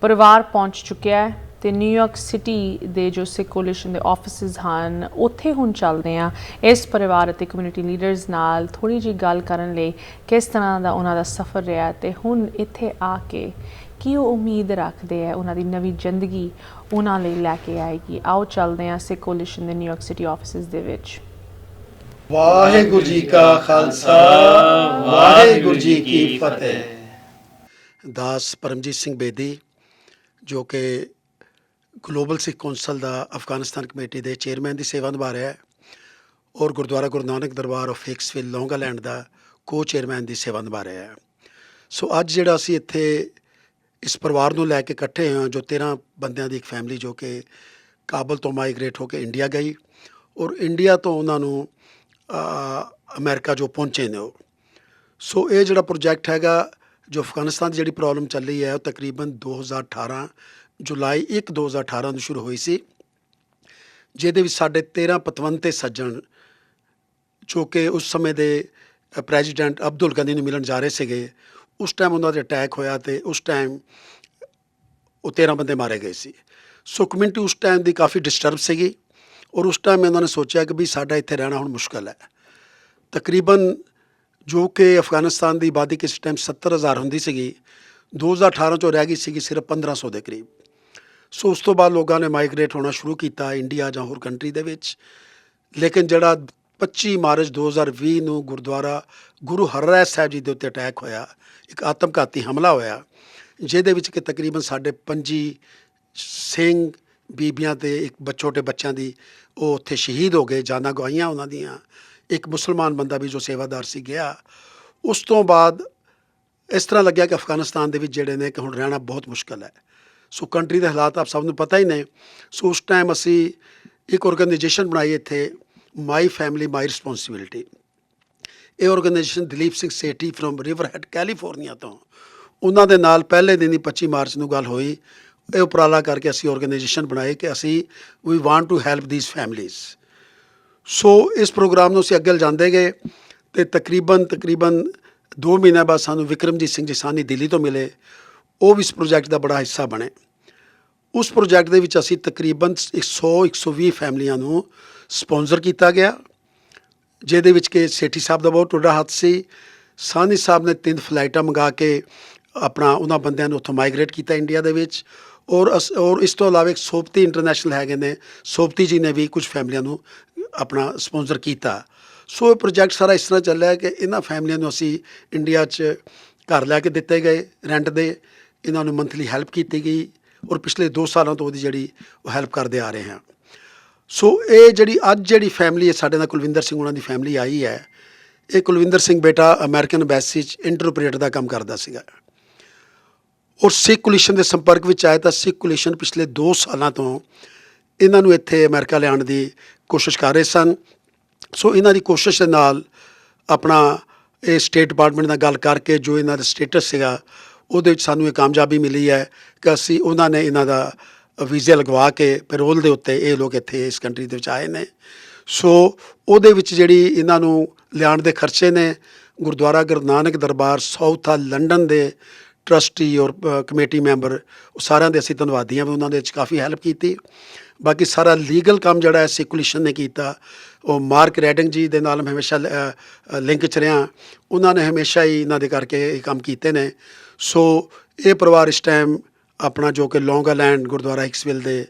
ਪਰਿਵਾਰ ਪਹੁੰਚ ਚੁੱਕਿਆ ਹੈ ਅਤੇ ਨਿਊਯਾਰਕ ਸਿਟੀ ਦੇ ਜੋ ਸਿੱਖ ਕੋਲੀਸ਼ਨ ਦੇ ਆਫਿਸਿਸ ਹਨ ਉੱਥੇ ਹੁਣ ਚੱਲਦੇ ਹਾਂ ਇਸ ਪਰਿਵਾਰ ਅਤੇ ਕਮਿਊਨਿਟੀ ਲੀਡਰਸ ਨਾਲ ਥੋੜ੍ਹੀ ਜਿਹੀ ਗੱਲ ਕਰਨ ਲਈ, ਕਿਸ ਤਰ੍ਹਾਂ ਦਾ ਉਹਨਾਂ ਦਾ ਸਫ਼ਰ ਰਿਹਾ ਅਤੇ ਹੁਣ ਇੱਥੇ ਆ ਕੇ ਕੀ ਉਹ ਉਮੀਦ ਰੱਖਦੇ ਹੈ, ਉਹਨਾਂ ਦੀ ਨਵੀਂ ਜ਼ਿੰਦਗੀ ਉਹਨਾਂ ਲਈ ਲੈ ਕੇ ਆਏਗੀ। ਆਓ ਚੱਲਦੇ ਹਾਂ ਸਿੱਖ ਕੋਲੀਸ਼ਨ ਦੇ ਨਿਊਯਾਰਕ ਸਿਟੀ ਆਫਿਸਿਸ ਦੇ ਵਿੱਚ। ਵਾਹਿਗੁਰੂ ਜੀ ਕਾ ਖਾਲਸਾ, ਵਾਹਿਗੁਰੂ ਜੀ ਕੀ ਫਤਿਹ। ਦਾਸ ਪਰਮਜੀਤ ਸਿੰਘ ਬੇਦੀ ਜੋ ਕਿ ਗਲੋਬਲ ਸਿੱਖ ਕੌਂਸਲ ਦਾ ਅਫਗਾਨਿਸਤਾਨ ਕਮੇਟੀ ਦੇ ਚੇਅਰਮੈਨ ਦੀ ਸੇਵਾ ਨਿਭਾ ਰਿਹਾ ਹੈ ਔਰ ਗੁਰਦੁਆਰਾ ਗੁਰੂ ਨਾਨਕ ਦਰਬਾਰ ਆਫ ਹਿਕਸਵਿਲ ਲੌਂਗਾਲੈਂਡ ਦਾ ਕੋ ਚੇਅਰਮੈਨ ਦੀ ਸੇਵਾ ਨਿਭਾ ਰਿਹਾ ਹੈ। ਸੋ ਅੱਜ ਜਿਹੜਾ ਅਸੀਂ ਇੱਥੇ ਇਸ ਪਰਿਵਾਰ ਨੂੰ ਲੈ ਕੇ ਇਕੱਠੇ ਹਾਂ, ਜੋ 13 ਬੰਦਿਆਂ ਦੀ ਇੱਕ ਫੈਮਿਲੀ ਜੋ ਕਿ ਕਾਬਲ ਤੋਂ ਮਾਈਗਰੇਟ ਹੋ ਕੇ ਇੰਡੀਆ ਗਈ ਔਰ ਇੰਡੀਆ ਤੋਂ ਉਹਨਾਂ ਨੂੰ ਅਮਰੀਕਾ ਜੋ ਪਹੁੰਚੇ ਨੇ ਉਹ। ਸੋ ਇਹ ਜਿਹੜਾ ਪ੍ਰੋਜੈਕਟ ਹੈਗਾ ਜੋ ਅਫਗਾਨਿਸਤਾਨ ਦੀ ਜਿਹੜੀ ਪ੍ਰੋਬਲਮ ਚੱਲ ਰਹੀ ਹੈ ਉਹ ਤਕਰੀਬਨ 2018 ਜੁਲਾਈ 1 2018 ਨੂੰ ਸ਼ੁਰੂ ਹੋਈ ਸੀ, ਜਿਹਦੇ ਵਿੱਚ ਸਾਡੇ 13 ਪਤਵੰਤੇ ਸੱਜਣ ਜੋ ਕਿ ਉਸ ਸਮੇਂ ਦੇ ਪ੍ਰੈਜ਼ੀਡੈਂਟ ਅਬਦੁਲ ਗਨੀ ਨੂੰ ਮਿਲਣ ਜਾ ਰਹੇ ਸੀਗੇ, ਉਸ ਟਾਈਮ ਉਹਨਾਂ 'ਤੇ ਅਟੈਕ ਹੋਇਆ ਅਤੇ ਉਸ ਟਾਈਮ ਉਹ 13 ਬੰਦੇ ਮਾਰੇ ਗਏ ਸੀ। ਸੋ ਕਮਿਊਨਿਟੀ ਉਸ ਟਾਈਮ ਦੀ ਕਾਫੀ ਡਿਸਟਰਬ ਸੀਗੀ ਔਰ ਉਸ ਟਾਈਮ ਉਹਨਾਂ ਨੇ ਸੋਚਿਆ ਕਿ ਵੀ ਸਾਡਾ ਇੱਥੇ ਰਹਿਣਾ ਹੁਣ ਮੁਸ਼ਕਿਲ ਹੈ ਤਕਰੀਬਨ ਜੋ ਕਿ ਅਫਗਾਨਿਸਤਾਨ ਦੀ ਆਬਾਦੀ ਕਿਸ ਟਾਈਮ 70,000 ਹੁੰਦੀ ਸੀਗੀ, 2018 'ਚੋਂ ਰਹਿ ਗਈ ਸੀਗੀ ਸਿਰਫ 1500 ਦੇ ਕਰੀਬ। ਸੋ ਉਸ ਤੋਂ ਬਾਅਦ ਲੋਕਾਂ ਨੇ ਮਾਈਗ੍ਰੇਟ ਹੋਣਾ ਸ਼ੁਰੂ ਕੀਤਾ ਇੰਡੀਆ ਜਾਂ ਹੋਰ ਕੰਟਰੀ ਦੇ ਵਿੱਚ। ਲੇਕਿਨ ਜਿਹੜਾ 25 ਮਾਰਚ 2020 ਨੂੰ ਗੁਰਦੁਆਰਾ ਗੁਰੂ ਹਰਰਾਏ ਸਾਹਿਬ ਜੀ ਦੇ ਉੱਤੇ ਅਟੈਕ ਹੋਇਆ, ਇੱਕ ਆਤਮਘਾਤੀ ਹਮਲਾ ਹੋਇਆ, ਜਿਹਦੇ ਵਿੱਚ ਕਿ ਤਕਰੀਬਨ ਸਾਡੇ 25 ਸਿੰਘ ਬੀਬੀਆਂ ਤੇ ਇੱਕ ਛੋਟੇ ਬੱਚਿਆਂ ਦੀ ਉਹ ਉੱਥੇ ਸ਼ਹੀਦ ਹੋ ਗਏ, ਜਾਨਾਂ ਗਵਾਈਆਂ ਉਹਨਾਂ ਦੀਆਂ। ਇੱਕ ਮੁਸਲਮਾਨ ਬੰਦਾ ਵੀ ਜੋ ਸੇਵਾਦਾਰ ਸੀ ਗਿਆ। ਉਸ ਤੋਂ ਬਾਅਦ ਇਸ ਤਰ੍ਹਾਂ ਲੱਗਿਆ ਕਿ ਅਫਗਾਨਿਸਤਾਨ ਦੇ ਵਿੱਚ ਜਿਹੜੇ ਨੇ ਕਿ ਹੁਣ ਰਹਿਣਾ ਬਹੁਤ ਮੁਸ਼ਕਿਲ ਹੈ। ਸੋ ਕੰਟਰੀ ਦੇ ਹਾਲਾਤ ਆਪ ਸਭ ਨੂੰ ਪਤਾ ਹੀ ਨੇ। ਸੋ ਉਸ ਟਾਈਮ ਅਸੀਂ ਇੱਕ ਔਰਗਨਾਈਜੇਸ਼ਨ ਬਣਾਈ ਇੱਥੇ, ਮਾਈ ਫੈਮਿਲੀ ਮਾਈ ਰਿਸਪੋਂਸੀਬਿਲਿਟੀ। ਇਹ organisation Dalip Singh Sethi from Riverhead California ਤੋਂ, ਉਹਨਾਂ ਦੇ ਨਾਲ ਪਹਿਲੇ ਦਿਨ ਹੀ 25 ਮਾਰਚ ਨੂੰ ਗੱਲ ਹੋਈ। ਇਹ ਉਪਰਾਲਾ ਕਰਕੇ ਅਸੀਂ ਔਰਗਨਾਈਜੇਸ਼ਨ ਬਣਾਏ ਕਿ ਅਸੀਂ ਵੀ want to help these families. So ਇਸ ਪ੍ਰੋਗਰਾਮ ਨੂੰ ਅਸੀਂ ਅੱਗੇ ਲਿਜਾਂਦੇ ਗਏ ਅਤੇ ਤਕਰੀਬਨ 2 ਮਹੀਨਿਆਂ ਬਾਅਦ ਸਾਨੂੰ ਵਿਕਰਮਜੀਤ ਸਿੰਘ ਜੀ ਸਾਨੀ ਦਿੱਲੀ ਤੋਂ ਮਿਲੇ। ਉਹ ਵੀ ਇਸ ਪ੍ਰੋਜੈਕਟ ਦਾ ਬੜਾ ਹਿੱਸਾ ਬਣੇ। ਉਸ ਪ੍ਰੋਜੈਕਟ ਦੇ ਵਿੱਚ ਅਸੀਂ ਤਕਰੀਬਨ 100-120 ਫੈਮਲੀਆਂ ਨੂੰ ਸਪੋਂਸਰ ਕੀਤਾ ਗਿਆ, ਜਿਹਦੇ ਵਿੱਚ ਕਿ ਸੇਠੀ ਸਾਹਿਬ ਦਾ ਬਹੁਤ ਵੱਡਾ ਹੱਥ ਸੀ। ਸਾਨੀ ਸਾਹਿਬ ਨੇ 3 ਫਲਾਈਟਾਂ ਮੰਗਾ ਕੇ ਆਪਣਾ ਉਹਨਾਂ ਬੰਦਿਆਂ ਨੂੰ ਉੱਥੋਂ ਮਾਈਗ੍ਰੇਟ ਕੀਤਾ ਇੰਡੀਆ ਦੇ ਵਿੱਚ। ਔਰ ਇਸ ਤੋਂ ਇਲਾਵਾ ਇੱਕ ਸੋਪਤੀ ਇੰਟਰਨੈਸ਼ਨਲ ਹੈਗੇ ਨੇ, ਸੋਪਤੀ ਜੀ ਨੇ ਵੀ ਕੁਝ ਫੈਮਲੀਆਂ ਨੂੰ ਆਪਣਾ ਸਪੋਂਸਰ ਕੀਤਾ। ਸੋ ਇਹ ਪ੍ਰੋਜੈਕਟ ਸਾਰਾ ਇਸ ਤਰ੍ਹਾਂ ਚੱਲਿਆ ਕਿ ਇਹਨਾਂ ਫੈਮਲੀਆਂ ਨੂੰ ਅਸੀਂ ਇੰਡੀਆ 'ਚ ਘਰ ਲੈ ਕੇ ਦਿੱਤੇ ਗਏ ਰੈਂਟ ਦੇ, ਇਹਨਾਂ ਨੂੰ ਮੰਥਲੀ ਹੈਲਪ ਕੀਤੀ ਗਈ ਔਰ ਪਿਛਲੇ 2 ਸਾਲਾਂ ਤੋਂ ਉਹਦੀ ਜਿਹੜੀ ਉਹ ਹੈਲਪ ਕਰਦੇ ਆ ਰਹੇ ਹਾਂ। ਸੋ ਇਹ ਜਿਹੜੀ ਫੈਮਿਲੀ ਹੈ ਸਾਡੇ ਨਾਲ, ਕੁਲਵਿੰਦਰ ਸਿੰਘ ਉਹਨਾਂ ਦੀ ਫੈਮਿਲੀ ਆਈ ਹੈ। ਇਹ ਕੁਲਵਿੰਦਰ ਸਿੰਘ ਬੇਟਾ ਅਮਰੀਕਨ ਐਮਬੈਸੀ 'ਚ ਇੰਟਰਪ੍ਰੇਟਰ ਦਾ ਕੰਮ ਕਰਦਾ ਸੀਗਾ ਔਰ ਸਿੱਖ ਕੋਲੀਸ਼ਨ ਦੇ ਸੰਪਰਕ ਵਿੱਚ ਆਇਆ। ਤਾਂ ਸਿੱਖ ਕੋਲੀਸ਼ਨ ਪਿਛਲੇ 2 ਸਾਲਾਂ ਤੋਂ ਇਹਨਾਂ ਨੂੰ ਇੱਥੇ ਅਮਰੀਕਾ ਲਿਆਉਣ ਦੀ ਕੋਸ਼ਿਸ਼ ਕਰ ਰਹੇ ਸਨ। ਸੋ ਇਹਨਾਂ ਦੀ ਕੋਸ਼ਿਸ਼ ਦੇ ਨਾਲ ਆਪਣਾ ਇਹ ਸਟੇਟ ਡਿਪਾਰਟਮੈਂਟ ਨਾਲ ਗੱਲ ਕਰਕੇ ਜੋ ਇਹਨਾਂ ਦਾ ਸਟੇਟਸ ਸੀਗਾ ਉਹਦੇ ਵਿੱਚ ਸਾਨੂੰ ਇਹ ਕਾਮਯਾਬੀ ਮਿਲੀ ਹੈ ਕਿ ਅਸੀਂ ਉਹਨਾਂ ਨੇ ਇਹਨਾਂ ਦਾ ਵੀਜ਼ੇ ਲਗਵਾ ਕੇ ਪੈਰੋਲ ਦੇ ਉੱਤੇ ਇਹ ਲੋਕ ਇੱਥੇ ਇਸ ਕੰਟਰੀ ਦੇ ਵਿੱਚ ਆਏ ਨੇ। ਸੋ ਉਹਦੇ ਵਿੱਚ ਜਿਹੜੀ ਇਹਨਾਂ ਨੂੰ ਲਿਆਉਣ ਦੇ ਖਰਚੇ ਨੇ, ਗੁਰਦੁਆਰਾ ਗੁਰੂ ਨਾਨਕ ਦਰਬਾਰ ਸਾਊਥ ਲੰਡਨ ਦੇ ਟਰਸਟੀ ਔਰ ਕਮੇਟੀ ਮੈਂਬਰ ਉਹ ਸਾਰਿਆਂ ਦੇ ਅਸੀਂ ਧੰਨਵਾਦੀ ਹਾਂ ਵੀ ਉਹਨਾਂ ਦੇ ਵਿੱਚ ਕਾਫੀ ਹੈਲਪ ਕੀਤੀ। ਬਾਕੀ ਸਾਰਾ ਲੀਗਲ ਕੰਮ ਜਿਹੜਾ ਹੈ ਸਿੱਖ ਕੋਲੀਸ਼ਨ ਨੇ ਕੀਤਾ। ਉਹ ਮਾਰਕ ਰੈਡਿੰਗ ਜੀ ਦੇ ਨਾਲ ਮੈਂ ਹਮੇਸ਼ਾ ਲਿੰਕ 'ਚ ਰਿਹਾ, ਉਹਨਾਂ ਨੇ ਹਮੇਸ਼ਾ ਹੀ ਇਹਨਾਂ ਦੇ ਕਰਕੇ ਇਹ ਕੰਮ ਕੀਤੇ ਨੇ। ਸੋ ਇਹ ਪਰਿਵਾਰ ਇਸ ਟਾਈਮ ਆਪਣਾ ਜੋ ਕਿ ਲੌਂਗ ਆਈਲੈਂਡ ਗੁਰਦੁਆਰਾ ਹਿਕਸਵਿਲ ਦੇ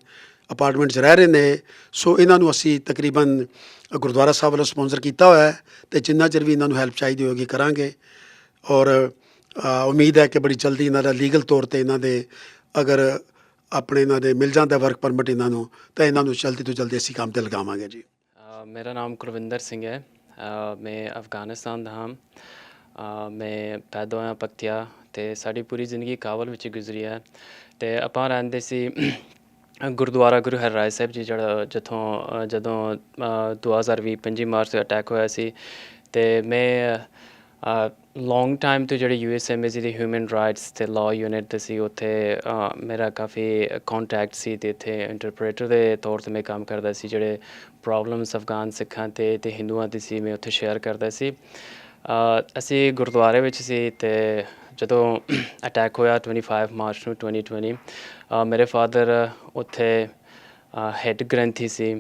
ਅਪਾਰਟਮੈਂਟ 'ਚ ਰਹਿ ਰਹੇ ਨੇ। ਸੋ ਇਹਨਾਂ ਨੂੰ ਅਸੀਂ ਤਕਰੀਬਨ ਗੁਰਦੁਆਰਾ ਸਾਹਿਬ ਵੱਲੋਂ ਸਪੋਂਸਰ ਕੀਤਾ ਹੋਇਆ ਹੈ ਅਤੇ ਜਿੰਨਾ ਚਿਰ ਵੀ ਇਹਨਾਂ ਨੂੰ ਹੈਲਪ ਚਾਹੀਦੀ ਹੋਏਗੀ ਕਰਾਂਗੇ। ਔਰ ਉਮੀਦ ਹੈ ਕਿ ਬੜੀ ਜਲਦੀ ਇਹਨਾਂ ਦਾ ਲੀਗਲ ਤੌਰ 'ਤੇ ਇਹਨਾਂ ਦੇ ਅਗਰ ਆਪਣੇ ਇਹਨਾਂ ਦੇ ਮਿਲ ਜਾਂਦਾ ਵਰਕ ਪਰਮਿਟ ਇਹਨਾਂ ਨੂੰ, ਤਾਂ ਇਹਨਾਂ ਨੂੰ ਜਲਦੀ ਤੋਂ ਜਲਦੀ ਅਸੀਂ ਕੰਮ 'ਤੇ ਲਗਾਵਾਂਗੇ ਜੀ। मेरा नाम कुलविंदर सिंह है। मैं अफगानिस्तान ਦਾ ਹਾਂ। ਮੈਂ ਪੈਦਾ ਹੋਇਆ ਪਖਤਿਆ ਅਤੇ ਸਾਡੀ ਪੂਰੀ ਜ਼ਿੰਦਗੀ ਕਾਬਲ ਵਿੱਚ ਗੁਜ਼ਰੀ ਹੈ। ਅਤੇ ਆਪਾਂ ਰਹਿੰਦੇ ਸੀ ਗੁਰਦੁਆਰਾ ਗੁਰੂ ਹਰਰਾਏ ਸਾਹਿਬ ਜੀ, ਜਿਹੜਾ ਜਦੋਂ 2020 25 ਮਾਰਚ ਤੋਂ ਅਟੈਕ ਹੋਇਆ ਸੀ। ਅਤੇ ਮੈਂ ਲੌਂਗ ਟਾਈਮ ਤੋਂ ਜਿਹੜੀ US Embassy ਦੀ ਹਿਊਮਨ ਰਾਈਟਸ ਅਤੇ ਲਾਅ ਯੂਨਿਟ 'ਤੇ ਸੀ, ਉੱਥੇ ਮੇਰਾ ਕਾਫੀ ਕੰਟੈਕਟ ਸੀ ਅਤੇ ਇੱਥੇ ਇੰਟਰਪ੍ਰੇਟਰ ਦੇ ਤੌਰ 'ਤੇ ਮੈਂ ਕੰਮ ਕਰਦਾ ਸੀ। ਜਿਹੜੇ ਪ੍ਰੋਬਲਮਸ ਅਫਗਾਨ ਸਿੱਖਾਂ ਅਤੇ ਹਿੰਦੂਆਂ ਦੀ ਸੀ, ਮੈਂ ਉੱਥੇ ਸ਼ੇਅਰ ਕਰਦਾ ਸੀ। ਅਸੀਂ ਗੁਰਦੁਆਰੇ ਵਿੱਚ ਸੀ ਅਤੇ ਜਦੋਂ ਅਟੈਕ ਹੋਇਆ 25 ਮਾਰਚ ਨੂੰ 2020, ਮੇਰੇ ਫਾਦਰ ਉੱਥੇ ਹੈੱਡ ਗ੍ਰੰਥੀ ਸੀ,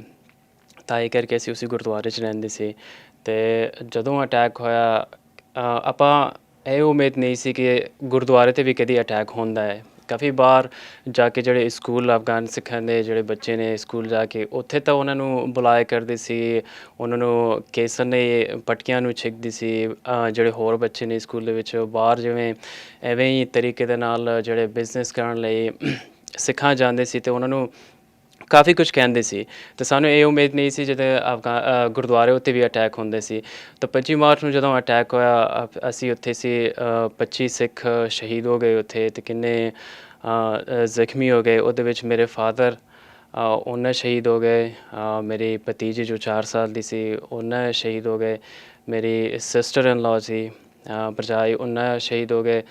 ਤਾਂ ਇਹ ਕਰਕੇ ਅਸੀਂ ਉਸੇ ਗੁਰਦੁਆਰੇ 'ਚ ਰਹਿੰਦੇ ਸੀ। ਅਤੇ ਜਦੋਂ ਅਟੈਕ ਹੋਇਆ ਆਪਾਂ ਇਹ ਉਮੀਦ ਨਹੀਂ ਸੀ ਕਿ ਗੁਰਦੁਆਰੇ 'ਤੇ ਵੀ ਕਦੀ ਅਟੈਕ ਹੁੰਦਾ ਹੈ। ਕਾਫੀ ਵਾਰ ਜਾ ਕੇ ਜਿਹੜੇ ਸਕੂਲ ਅਫਗਾਨ ਸਿੱਖਾਂ ਦੇ ਜਿਹੜੇ ਬੱਚੇ ਨੇ ਸਕੂਲ ਜਾ ਕੇ ਉੱਥੇ ਤਾਂ ਉਹਨਾਂ ਨੂੰ ਬੁਲਾਇਆ ਕਰਦੇ ਸੀ, ਉਹਨਾਂ ਨੂੰ ਕੇਸਰ ਨੇ ਪਟਕੀਆਂ ਨੂੰ ਛਿੱਕਦੀ ਸੀ। ਜਿਹੜੇ ਹੋਰ ਬੱਚੇ ਨੇ ਸਕੂਲ ਦੇ ਵਿੱਚ ਬਾਹਰ ਜਿਵੇਂ ਐਵੇਂ ਹੀ ਤਰੀਕੇ ਦੇ ਨਾਲ ਜਿਹੜੇ ਬਿਜ਼ਨਸ ਕਰਨ ਲਈ ਸਿੱਖਾਂ ਜਾਂਦੇ ਸੀ ਅਤੇ ਉਹਨਾਂ ਨੂੰ ਕਾਫੀ ਕੁਛ ਕਹਿੰਦੇ ਸੀ। ਅਤੇ ਸਾਨੂੰ ਇਹ ਉਮੀਦ ਨਹੀਂ ਸੀ ਜਦੋਂ ਗੁਰਦੁਆਰੇ ਉੱਤੇ ਵੀ ਅਟੈਕ ਹੁੰਦੇ ਸੀ। ਤਾਂ 25 ਮਾਰਚ ਨੂੰ ਜਦੋਂ ਅਟੈਕ ਹੋਇਆ ਅਸੀਂ ਉੱਥੇ ਸੀ। 25 ਸਿੱਖ ਸ਼ਹੀਦ ਹੋ ਗਏ ਉੱਥੇ ਅਤੇ ਕਿੰਨੇ ਜ਼ਖਮੀ ਹੋ ਗਏ। ਉਹਦੇ ਵਿੱਚ ਮੇਰੇ ਫਾਦਰ ਉਹਨਾਂ ਸ਼ਹੀਦ ਹੋ ਗਏ, ਮੇਰੀ ਭਤੀਜੀ ਜੋ 4 ਸਾਲ ਦੀ ਸੀ ਉਹਨਾਂ ਸ਼ਹੀਦ ਹੋ ਗਏ, ਮੇਰੀ ਸਿਸਟਰ ਇਨ ਲਾਅ ਸੀ ਭਰਜਾਈ ਉਹਨਾਂ ਸ਼ਹੀਦ ਹੋ ਗਏ,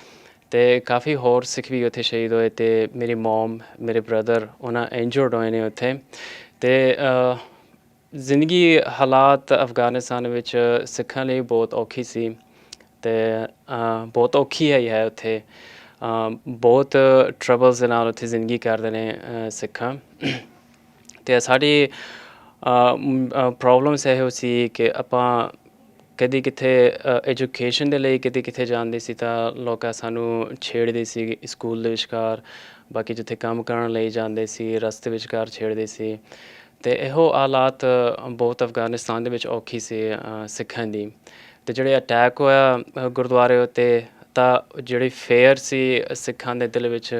ਅਤੇ ਕਾਫੀ ਹੋਰ ਸਿੱਖ ਵੀ ਉੱਥੇ ਸ਼ਹੀਦ ਹੋਏ। ਅਤੇ ਮੇਰੀ ਮੋਮ ਮੇਰੇ ਬ੍ਰਦਰ ਉਹਨਾਂ ਇੰਜਰਡ ਹੋਏ ਨੇ ਉੱਥੇ। ਅਤੇ ਜ਼ਿੰਦਗੀ ਹਾਲਾਤ ਅਫਗਾਨਿਸਤਾਨ ਵਿੱਚ ਸਿੱਖਾਂ ਲਈ ਬਹੁਤ ਔਖੀ ਸੀ ਅਤੇ ਬਹੁਤ ਔਖੀ ਹੈ ਉੱਥੇ। ਬਹੁਤ ਟਰਬਲਸ ਦੇ ਨਾਲ ਉੱਥੇ ਜ਼ਿੰਦਗੀ ਕਰਦੇ ਨੇ ਸਿੱਖਾਂ। ਅਤੇ ਸਾਡੀ ਪ੍ਰੋਬਲਮਸ ਇਹੋ ਸੀ ਕਿ ਆਪਾਂ ਕਦੀ ਕਿਤੇ ਐਜੂਕੇਸ਼ਨ ਦੇ ਲਈ ਕਦੀ ਕਿਤੇ ਜਾਂਦੇ ਸੀ ਤਾਂ ਲੋਕ ਸਾਨੂੰ ਛੇੜਦੇ ਸੀ ਸਕੂਲ ਦੇ ਵਿਚਕਾਰ, ਬਾਕੀ ਜਿੱਥੇ ਕੰਮ ਕਰਨ ਲਈ ਜਾਂਦੇ ਸੀ ਰਸਤੇ ਵਿਚਕਾਰ ਛੇੜਦੇ ਸੀ। ਅਤੇ ਇਹੋ ਹਾਲਾਤ ਬਹੁਤ ਅਫਗਾਨਿਸਤਾਨ ਦੇ ਵਿੱਚ ਔਖੀ ਸੀ ਸਿੱਖਾਂ ਦੀ। ਅਤੇ ਜਿਹੜੇ ਅਟੈਕ ਹੋਇਆ ਗੁਰਦੁਆਰੇ ਉੱਤੇ ਤਾਂ ਜਿਹੜੀ ਫੇਅਰ ਸੀ ਸਿੱਖਾਂ ਦੇ ਦਿਲ ਵਿੱਚ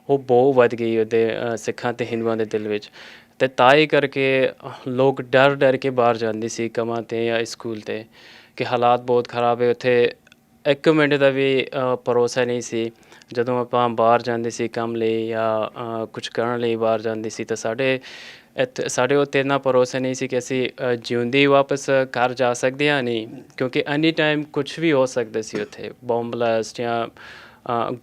ਉਹ ਬਹੁਤ ਵੱਧ ਗਈ ਉਹਦੇ ਸਿੱਖਾਂ ਅਤੇ ਹਿੰਦੂਆਂ ਦੇ ਦਿਲ ਵਿੱਚ। ਅਤੇ ਤਾਂ ਹੀ ਕਰਕੇ ਲੋਕ ਡਰ ਡਰ ਕੇ ਬਾਹਰ ਜਾਂਦੇ ਸੀ ਕੰਮਾਂ 'ਤੇ ਜਾਂ ਸਕੂਲ 'ਤੇ ਕਿ ਹਾਲਾਤ ਬਹੁਤ ਖ਼ਰਾਬ ਹੈ ਉੱਥੇ। 1 ਮਿੰਟ ਦਾ ਵੀ ਭਰੋਸਾ ਨਹੀਂ ਸੀ। ਜਦੋਂ ਆਪਾਂ ਬਾਹਰ ਜਾਂਦੇ ਸੀ ਕੰਮ ਲਈ ਜਾਂ ਕੁਛ ਕਰਨ ਲਈ ਬਾਹਰ ਜਾਂਦੇ ਸੀ ਤਾਂ ਸਾਡੇ ਉੱਤੇ ਇੰਨਾ ਭਰੋਸਾ ਨਹੀਂ ਸੀ ਕਿ ਅਸੀਂ ਜਿਉਂਦੇ ਵਾਪਸ ਘਰ ਜਾ ਸਕਦੇ ਹਾਂ। ਨਹੀਂ, ਕਿਉਂਕਿ ਐਨੀ ਟਾਈਮ ਕੁਛ ਵੀ ਹੋ ਸਕਦਾ ਸੀ ਉੱਥੇ, ਬੰਬ ਬਲਾਸਟ ਜਾਂ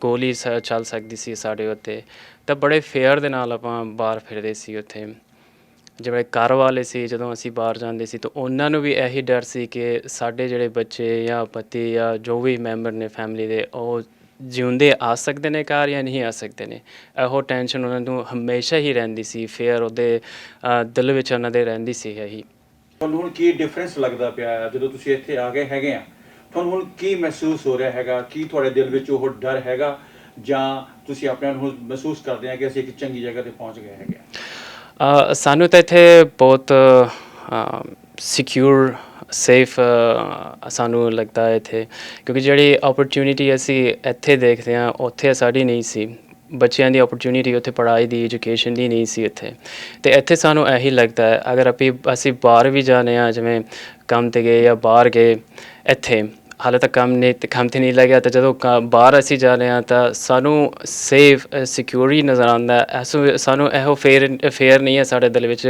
ਗੋਲੀ ਚੱਲ ਸਕਦੀ ਸੀ ਸਾਡੇ ਉੱਤੇ। ਤਾਂ ਬੜੇ ਫੇਅਰ ਦੇ ਨਾਲ ਆਪਾਂ ਬਾਹਰ ਫਿਰਦੇ ਸੀ ਉੱਥੇ। ਜਿਹੜੇ ਘਰ ਵਾਲੇ ਸੀ ਜਦੋਂ ਅਸੀਂ ਬਾਹਰ ਜਾਂਦੇ ਸੀ ਤਾਂ ਉਹਨਾਂ ਨੂੰ ਵੀ ਇਹੀ ਡਰ ਸੀ ਕਿ ਸਾਡੇ ਜਿਹੜੇ ਬੱਚੇ ਜਾਂ ਪਤੀ ਜਾਂ ਜੋ ਵੀ ਮੈਂਬਰ ਨੇ ਫੈਮਿਲੀ ਦੇ ਉਹ ਜਿਉਂਦੇ ਆ ਸਕਦੇ ਨੇ ਘਰ ਜਾਂ ਨਹੀਂ ਆ ਸਕਦੇ ਨੇ। ਇਹੋ ਟੈਨਸ਼ਨ ਉਹਨਾਂ ਨੂੰ ਹਮੇਸ਼ਾ ਹੀ ਰਹਿੰਦੀ ਸੀ, ਫੇਅਰ ਉਹਦੇ ਦਿਲ ਵਿੱਚ ਉਹਨਾਂ ਦੇ ਰਹਿੰਦੀ ਸੀ ਇਹੀ। ਤੁਹਾਨੂੰ ਹੁਣ ਕੀ ਡਿਫਰੈਂਸ ਲੱਗਦਾ ਪਿਆ ਜਦੋਂ ਤੁਸੀਂ ਇੱਥੇ ਆ ਗਏ ਹੈਗੇ ਆ? ਤੁਹਾਨੂੰ ਹੁਣ ਕੀ ਮਹਿਸੂਸ ਹੋ ਰਿਹਾ ਹੈਗਾ? ਕੀ ਤੁਹਾਡੇ ਦਿਲ ਵਿੱਚ ਉਹ ਡਰ ਹੈਗਾ ਜਾਂ ਤੁਸੀਂ ਆਪਣੇ ਆਪ ਨੂੰ ਮਹਿਸੂਸ ਕਰਦੇ ਆ ਕਿ ਅਸੀਂ ਇੱਕ ਚੰਗੀ ਜਗ੍ਹਾ 'ਤੇ ਪਹੁੰਚ ਗਏ ਹੈਗੇ ਆ? ਸਾਨੂੰ ਤਾਂ ਇੱਥੇ ਬਹੁਤ ਸਿਕਿਉਰ ਸੇਫ ਸਾਨੂੰ ਲੱਗਦਾ ਹੈ ਇੱਥੇ, ਕਿਉਂਕਿ ਜਿਹੜੀ ਓਪਰਚੁਨਿਟੀ ਅਸੀਂ ਇੱਥੇ ਦੇਖਦੇ ਹਾਂ ਉੱਥੇ ਸਾਡੀ ਨਹੀਂ ਸੀ। ਬੱਚਿਆਂ ਦੀ ਓਪਰਚੁਨਿਟੀ ਉੱਥੇ ਪੜ੍ਹਾਈ ਦੀ ਐਜੂਕੇਸ਼ਨ ਦੀ ਨਹੀਂ ਸੀ ਇੱਥੇ। ਅਤੇ ਇੱਥੇ ਸਾਨੂੰ ਇਹੀ ਲੱਗਦਾ ਹੈ ਅਗਰ ਅਸੀਂ ਬਾਹਰ ਵੀ ਜਾਂਦੇ ਹਾਂ, ਜਿਵੇਂ ਕੰਮ 'ਤੇ ਗਏ ਜਾਂ ਬਾਹਰ ਗਏ, ਇੱਥੇ ਹਾਲੇ ਤੱਕ ਕੰਮ 'ਤੇ ਨਹੀਂ ਲੱਗਿਆ ਤਾਂ ਜਦੋਂ ਬਾਹਰ ਅਸੀਂ ਜਾਂਦੇ ਹਾਂ ਤਾਂ ਸਾਨੂੰ ਸੇਫ ਸਿਕਿਉਰ ਹੀ ਨਜ਼ਰ ਆਉਂਦਾ। ਸਾਨੂੰ ਇਹੋ ਫੇਅਰ ਨਹੀਂ ਹੈ ਸਾਡੇ ਦਿਲ ਵਿੱਚ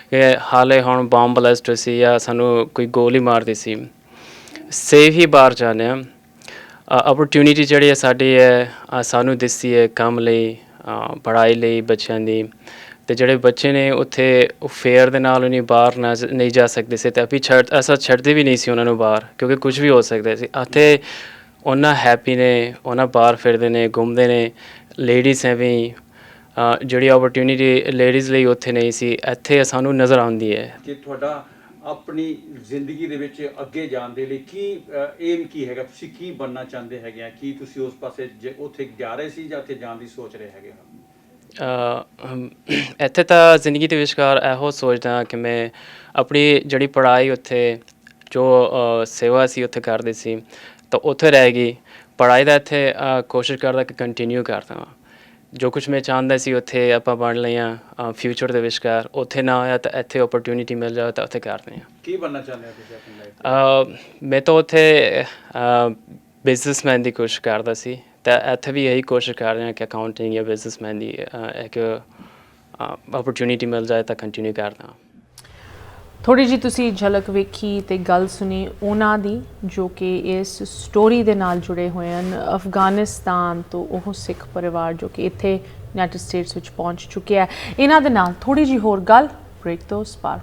ਕਿ ਹਾਲੇ ਹੁਣ ਬੰਬ ਬਲਾਸਟ ਸੀ ਜਾਂ ਸਾਨੂੰ ਕੋਈ ਗੋਲੀ ਮਾਰਦੀ ਸੀ। ਸੇਫ ਹੀ ਬਾਹਰ ਜਾਂਦੇ ਹਾਂ। ਓਪਰਚੁਨਿਟੀ ਜਿਹੜੀ ਹੈ ਸਾਡੀ ਹੈ ਸਾਨੂੰ ਦਿਸਦੀ ਹੈ ਕੰਮ ਲਈ, ਪੜ੍ਹਾਈ ਲਈ ਬੱਚਿਆਂ ਦੀ। ਅਤੇ ਜਿਹੜੇ ਬੱਚੇ ਨੇ ਉੱਥੇ ਉਹ ਫੇਅਰ ਦੇ ਨਾਲ ਨਹੀਂ ਬਾਹਰ ਨਹੀਂ ਜਾ ਸਕਦੇ ਸੀ ਅਤੇ ਅਸਾਂ ਛੱਡਦੇ ਵੀ ਨਹੀਂ ਸੀ ਉਹਨਾਂ ਨੂੰ ਬਾਹਰ, ਕਿਉਂਕਿ ਕੁਝ ਵੀ ਹੋ ਸਕਦਾ ਸੀ। ਇੱਥੇ ਉਹਨਾਂ ਹੈਪੀ ਨੇ, ਉਹਨਾਂ ਬਾਹਰ ਫਿਰਦੇ ਨੇ, ਘੁੰਮਦੇ ਨੇ। ਲੇਡੀਜ਼ ਹੈ ਵੀ, ਜਿਹੜੀ ਓਪਰਚੁਨਿਟੀ ਲੇਡੀਜ਼ ਲਈ ਉੱਥੇ ਨਹੀਂ ਸੀ ਇੱਥੇ ਸਾਨੂੰ ਨਜ਼ਰ ਆਉਂਦੀ ਹੈ। ਕਿ ਤੁਹਾਡਾ ਆਪਣੀ ਜ਼ਿੰਦਗੀ ਦੇ ਵਿੱਚ ਅੱਗੇ ਜਾਣ ਦੇ ਲਈ ਕੀ ਏਮ ਕੀ ਹੈਗਾ? ਤੁਸੀਂ ਕੀ ਬਣਨਾ ਚਾਹੁੰਦੇ ਹੈਗੇ ਆ? ਕੀ ਤੁਸੀਂ ਉਸ ਪਾਸੇ ਉੱਥੇ ਜਾ ਰਹੇ ਸੀ ਜਾਂ ਉੱਥੇ ਜਾਣ ਦੀ ਸੋਚ ਰਹੇ ਹੈਗੇ ਹੋ? ਇੱਥੇ ਤਾਂ ਜ਼ਿੰਦਗੀ ਦੇ ਵਿਚਕਾਰ ਇਹੋ ਸੋਚਦਾ ਕਿ ਮੈਂ ਆਪਣੀ ਜਿਹੜੀ ਪੜ੍ਹਾਈ ਉੱਥੇ ਜੋ ਸੇਵਾ ਸੀ ਉੱਥੇ ਕਰਦੇ ਸੀ ਤਾਂ ਉੱਥੇ ਰਹਿ ਗਈ। ਪੜ੍ਹਾਈ ਦਾ ਇੱਥੇ ਕੋਸ਼ਿਸ਼ ਕਰਦਾ ਕਿ ਕੰਟੀਨਿਊ ਕਰਦਾ ਹਾਂ। ਜੋ ਕੁਛ ਮੈਂ ਚਾਹੁੰਦਾ ਸੀ ਉੱਥੇ ਆਪਾਂ ਬਣ ਲਈਆਂ ਫਿਊਚਰ ਦੇ ਵਿਚਕਾਰ, ਉੱਥੇ ਨਾ ਹੋਇਆ ਤਾਂ ਇੱਥੇ ਓਪਰਚੁਨਿਟੀ ਮਿਲ ਜਾਵੇ ਤਾਂ ਉੱਥੇ ਕਰਦੇ ਹਾਂ। ਕੀ ਬਣਨਾ ਚਾਹੁੰਦੇ ਹੋ ਤੁਸੀਂ ਆਪਣੀ ਲਾਈਫ 'ਚ? ਮੈਂ ਤਾਂ ਉੱਥੇ ਬਿਜ਼ਨਸਮੈਨ ਦੀ ਕੋਸ਼ਿਸ਼ ਕਰਦਾ ਸੀ ਤਾਂ ਇੱਥੇ ਵੀ ਇਹੀ ਕੋਸ਼ਿਸ਼ ਕਰ ਰਿਹਾ ਕਿ ਅਕਾਊਂਟਿੰਗ ਜਾਂ ਬਿਜ਼ਨਸਮੈਨ ਦੀ ਇੱਕ ਓਪਰਚੁਨਿਟੀ ਮਿਲ ਜਾਏ ਤਾਂ ਕੰਟੀਨਿਊ ਕਰਦਾ। ਥੋੜ੍ਹੀ ਜਿਹੀ ਤੁਸੀਂ ਝਲਕ ਵੇਖੀ ਅਤੇ ਗੱਲ ਸੁਣੀ ਉਹਨਾਂ ਦੀ ਜੋ ਕਿ ਇਸ ਸਟੋਰੀ ਦੇ ਨਾਲ ਜੁੜੇ ਹੋਏ ਹਨ। ਅਫਗਾਨਿਸਤਾਨ ਤੋਂ ਉਹ ਸਿੱਖ ਪਰਿਵਾਰ ਜੋ ਕਿ ਇੱਥੇ ਯੂਨਾਈਟਿਡ ਸਟੇਟਸ ਵਿੱਚ ਪਹੁੰਚ ਚੁੱਕਿਆ ਹੈ। ਇਹਨਾਂ ਦੇ ਨਾਲ ਥੋੜ੍ਹੀ ਜਿਹੀ ਹੋਰ ਗੱਲ ਬ੍ਰੇਕ ਤੋਂ ਉਸ ਪਾਰ।